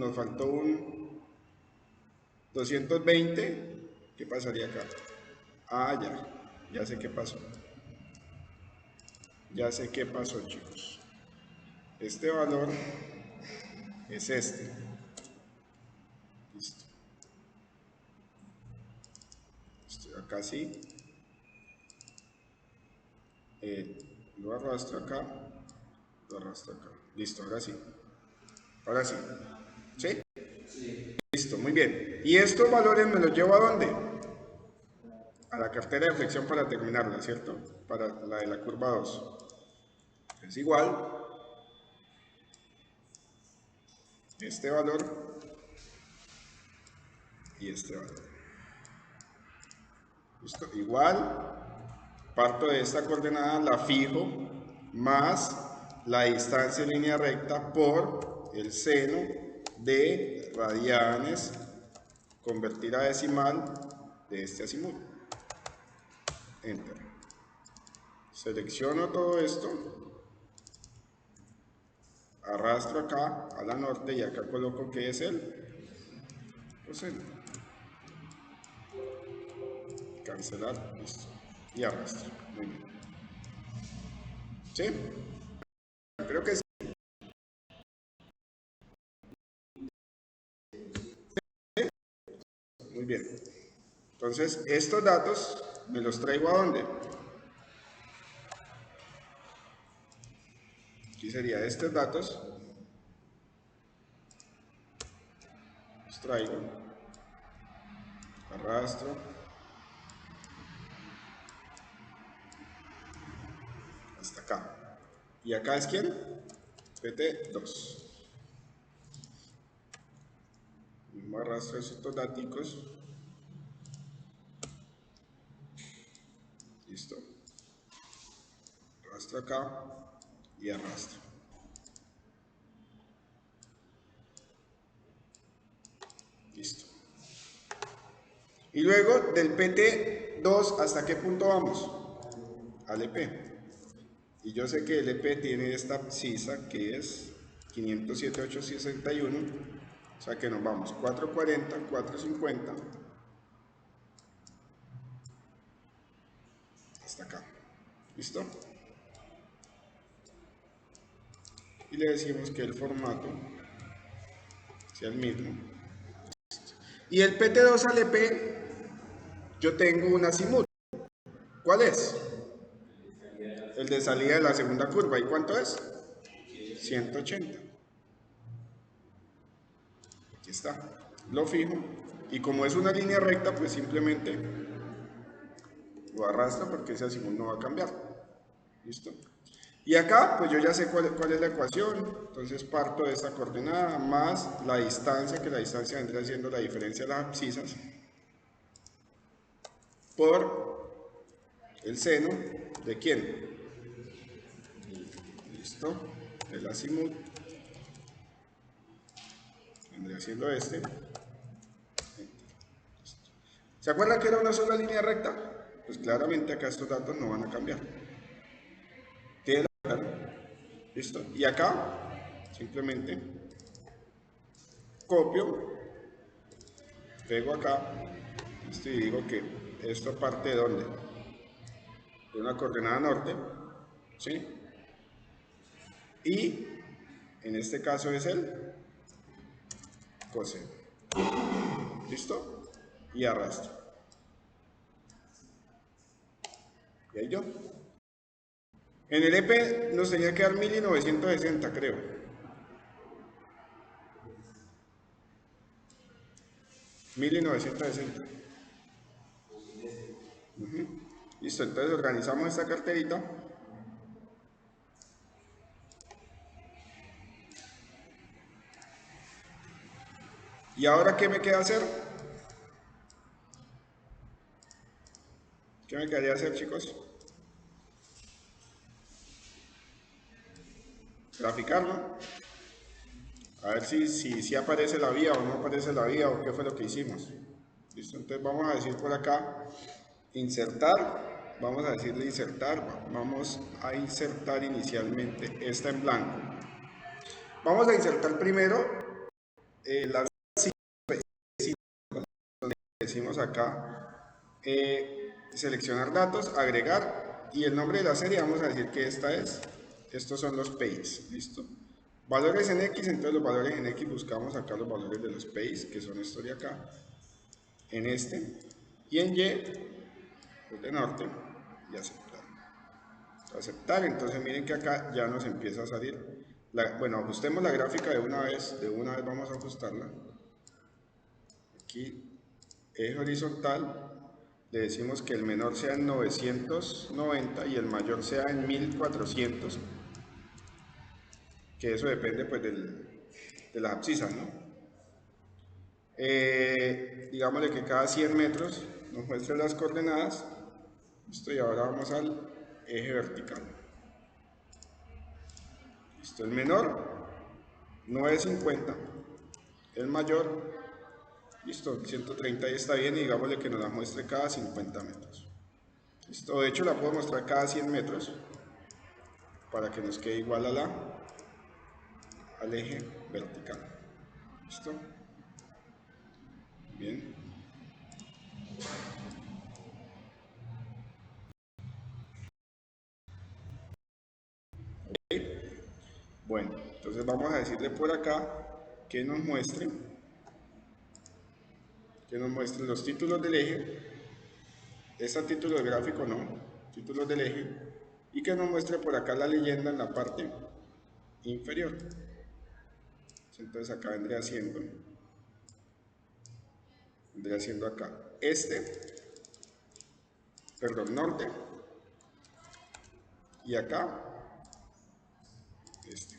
220. ¿Qué pasaría acá? Ah, ya sé qué pasó. Ya sé qué pasó, chicos. Este valor es este. Listo. Acá sí. Lo arrastro acá. Lo arrastro acá. Listo, ahora sí. Ahora sí. ¿Sí? Listo, muy bien. ¿Y estos valores me los llevo a dónde? A la cartera de flexión para terminarla, ¿cierto? Para la de la curva 2. Es igual. Este valor y este valor. ¿Listo? Igual. Parto de esta coordenada, la fijo, más la distancia en línea recta por el seno de radianes, convertir a decimal de este azimut. Enter. Selecciono todo esto, arrastro acá a la norte y acá coloco que es el coseno. Cancelar, listo. Y arrastro. Muy bien. ¿Sí? Creo que sí. Muy bien. Entonces, estos datos me los traigo a dónde? Aquí sería estos datos. Los traigo. Arrastro. Hasta acá. ¿Y acá es quién? PT2. Mismo arrastro estos datos. Listo. Arrastro acá y arrastro. Listo. Y luego del PT2, ¿hasta qué punto vamos? Al EP. Y yo sé que el EP tiene esta abscisa que es 507,861. O sea que nos vamos 440, 450 hasta acá. ¿Listo? Y le decimos que el formato sea el mismo. Y el PT2 al EP, yo tengo un azimut. ¿Cuál es? El de salida de la segunda curva. ¿Y cuánto es? 180. Aquí está. Lo fijo. Y como es una línea recta, pues simplemente lo arrastro porque ese azimut no va a cambiar. ¿Listo? Y acá, pues yo ya sé cuál es la ecuación. Entonces parto de esta coordenada más la distancia, que la distancia vendría siendo la diferencia de las abscisas, por el seno de quién. ¿Listo? El azimut vendría siendo este. ¿Se acuerdan que era una sola línea recta? Pues claramente acá estos datos no van a cambiar. Tiene la claro. ¿Listo? Y acá, simplemente copio, pego acá, ¿listo? Y digo que esto parte de ¿dónde? De una coordenada norte, ¿sí? Y en este caso es el coseno. ¿Listo? Y arrastro. Y ahí yo. En el EP nos tenía que dar 1960, creo. 1960. Listo, entonces organizamos esta carterita. ¿Y ahora qué me queda hacer? ¿Qué me quedaría hacer, chicos? Graficarlo. A ver si aparece la vía o no aparece la vía o qué fue lo que hicimos. ¿Listo? Entonces vamos a decir por acá, insertar, vamos a decirle insertar, vamos a insertar inicialmente esta en blanco. Vamos a insertar primero las decimos acá, seleccionar datos, agregar, y el nombre de la serie vamos a decir que esta es, estos son los pays, ¿listo? Valores en X, entonces los valores en X buscamos acá los valores de los pays, que son estos de acá, en este, y en Y, los de norte, y aceptar. Aceptar, entonces miren que acá ya nos empieza a salir, bueno, ajustemos la gráfica de una vez vamos a ajustarla. Aquí, eje horizontal, le decimos que el menor sea en 990 y el mayor sea en 1400, que eso depende pues de las abscisas, ¿no? Digámosle que cada 100 metros nos muestre las coordenadas. Listo, y ahora vamos al eje vertical. Listo, el menor 950, el mayor, listo, 130 y está bien, y digámosle que nos la muestre cada 50 metros. Listo, de hecho la puedo mostrar cada 100 metros para que nos quede igual al eje vertical. ¿Listo? Bien. Okay. Bueno, entonces vamos a decirle por acá que nos muestre los títulos del eje. Este título del gráfico no, títulos del eje, y que nos muestre por acá la leyenda en la parte inferior. Entonces acá vendría siendo acá norte, y acá este.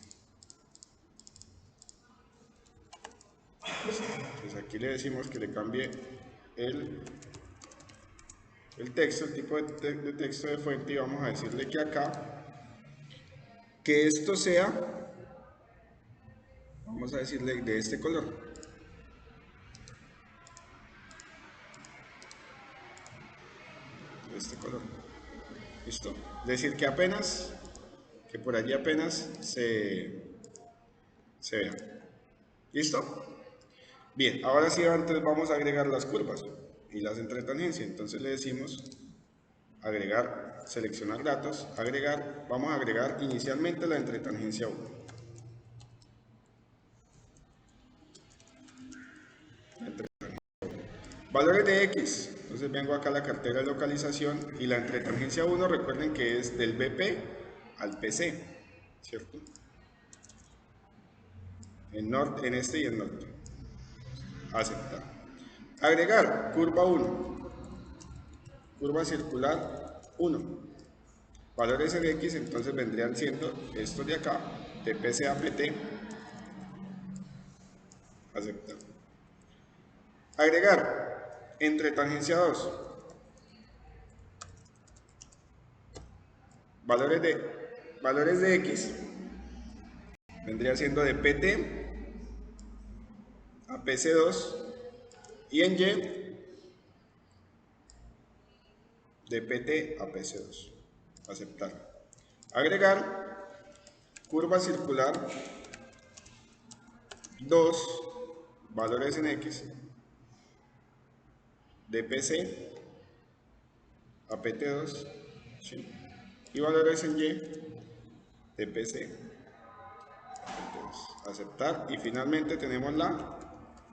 Entonces aquí le decimos que le cambie el texto, el tipo de texto de fuente, y vamos a decirle que acá, que esto sea, vamos a decirle de este color. De este color. Listo. Es decir, que apenas, que por allí apenas se vea. ¿Listo? Bien, ahora sí, antes vamos a agregar las curvas y las entretangencias. Entonces le decimos agregar, seleccionar datos, agregar, vamos a agregar inicialmente la entretangencia 1. Valores de X, entonces vengo acá a la cartera de localización, y la entretangencia 1, recuerden que es del BP al PC, ¿cierto? En este y en norte. Aceptar. Agregar, curva 1, curva circular 1. Valores en X, entonces vendrían siendo estos de acá, de PC a PT. Aceptar. Agregar, entretangencia 2. Valores de X, vendría siendo de PT a PC2, y en Y, de PT a PC2. Aceptar. Agregar, curva circular 2, valores en X, de PC a PT2, ¿sí? Y valores en Y, de PC a PT2. Aceptar. Y finalmente tenemos la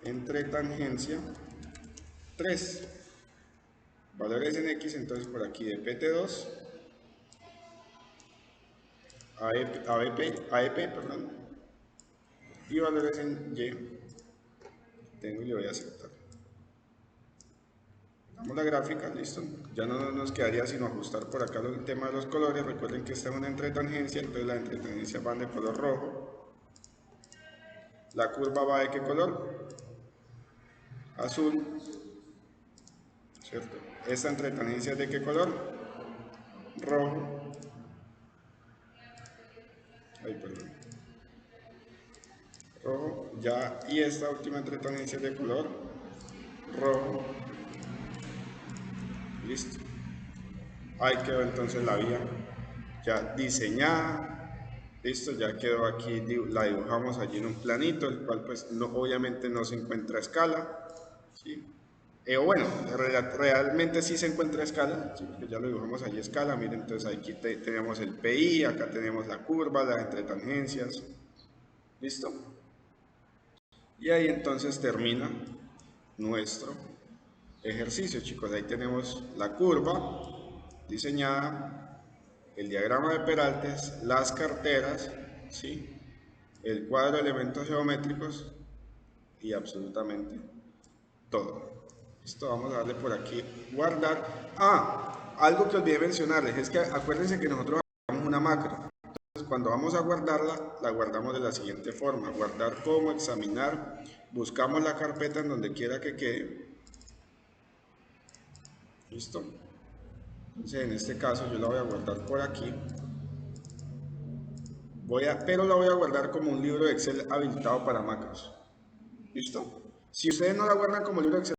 entretangencia 3. Valores en X, entonces por aquí de PT2 a EP, perdón, y valores en Y, tengo y le voy a aceptar. Damos la gráfica, listo. Ya no nos quedaría sino ajustar por acá el tema de los colores. Recuerden que esta es una entretangencia, entonces las entretangencias van de color rojo. La curva va de qué color? Azul, ¿cierto? Esta entretangencia es de qué color? Rojo. Ay, perdón. rojo, ya, y esta última entre tangencias de color rojo, listo. Ahí quedó entonces la vía ya diseñada, listo, ya quedó aquí, la dibujamos allí en un planito, el cual pues no, obviamente no se encuentra a escala, ¿sí? Bueno, realmente sí se encuentra a escala, ¿sí? Porque ya lo dibujamos allí a escala, miren, entonces aquí tenemos el PI, acá tenemos la curva, las entretangencias, ¿listo? Y ahí entonces termina nuestro ejercicio, chicos. Ahí tenemos la curva diseñada, el diagrama de Peraltes, las carteras, ¿sí? El cuadro de elementos geométricos y absolutamente todo. Listo, vamos a darle por aquí guardar. Algo que olvidé mencionarles es que acuérdense que nosotros hagamos una macro. Entonces, cuando vamos a guardarla, la guardamos de la siguiente forma: guardar como, examinar, buscamos la carpeta en donde quiera que quede. Listo. Entonces, en este caso yo la voy a guardar por aquí. Pero la voy a guardar como un libro de Excel habilitado para macros. ¿Listo? Si ustedes no la guardan como libro de Excel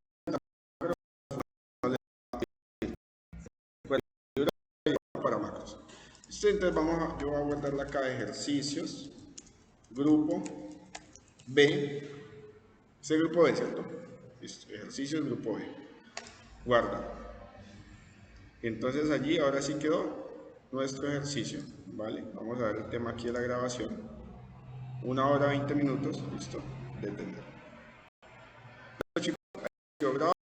para macros. ¿Listo? Entonces yo voy a guardarla acá, ejercicios, grupo B, ese grupo B, ¿cierto? Listo, ejercicios, grupo B. Guarda. Entonces allí ahora sí quedó nuestro ejercicio, ¿vale? Vamos a ver el tema aquí de la grabación. 1 hora 20 minutos, listo, detener.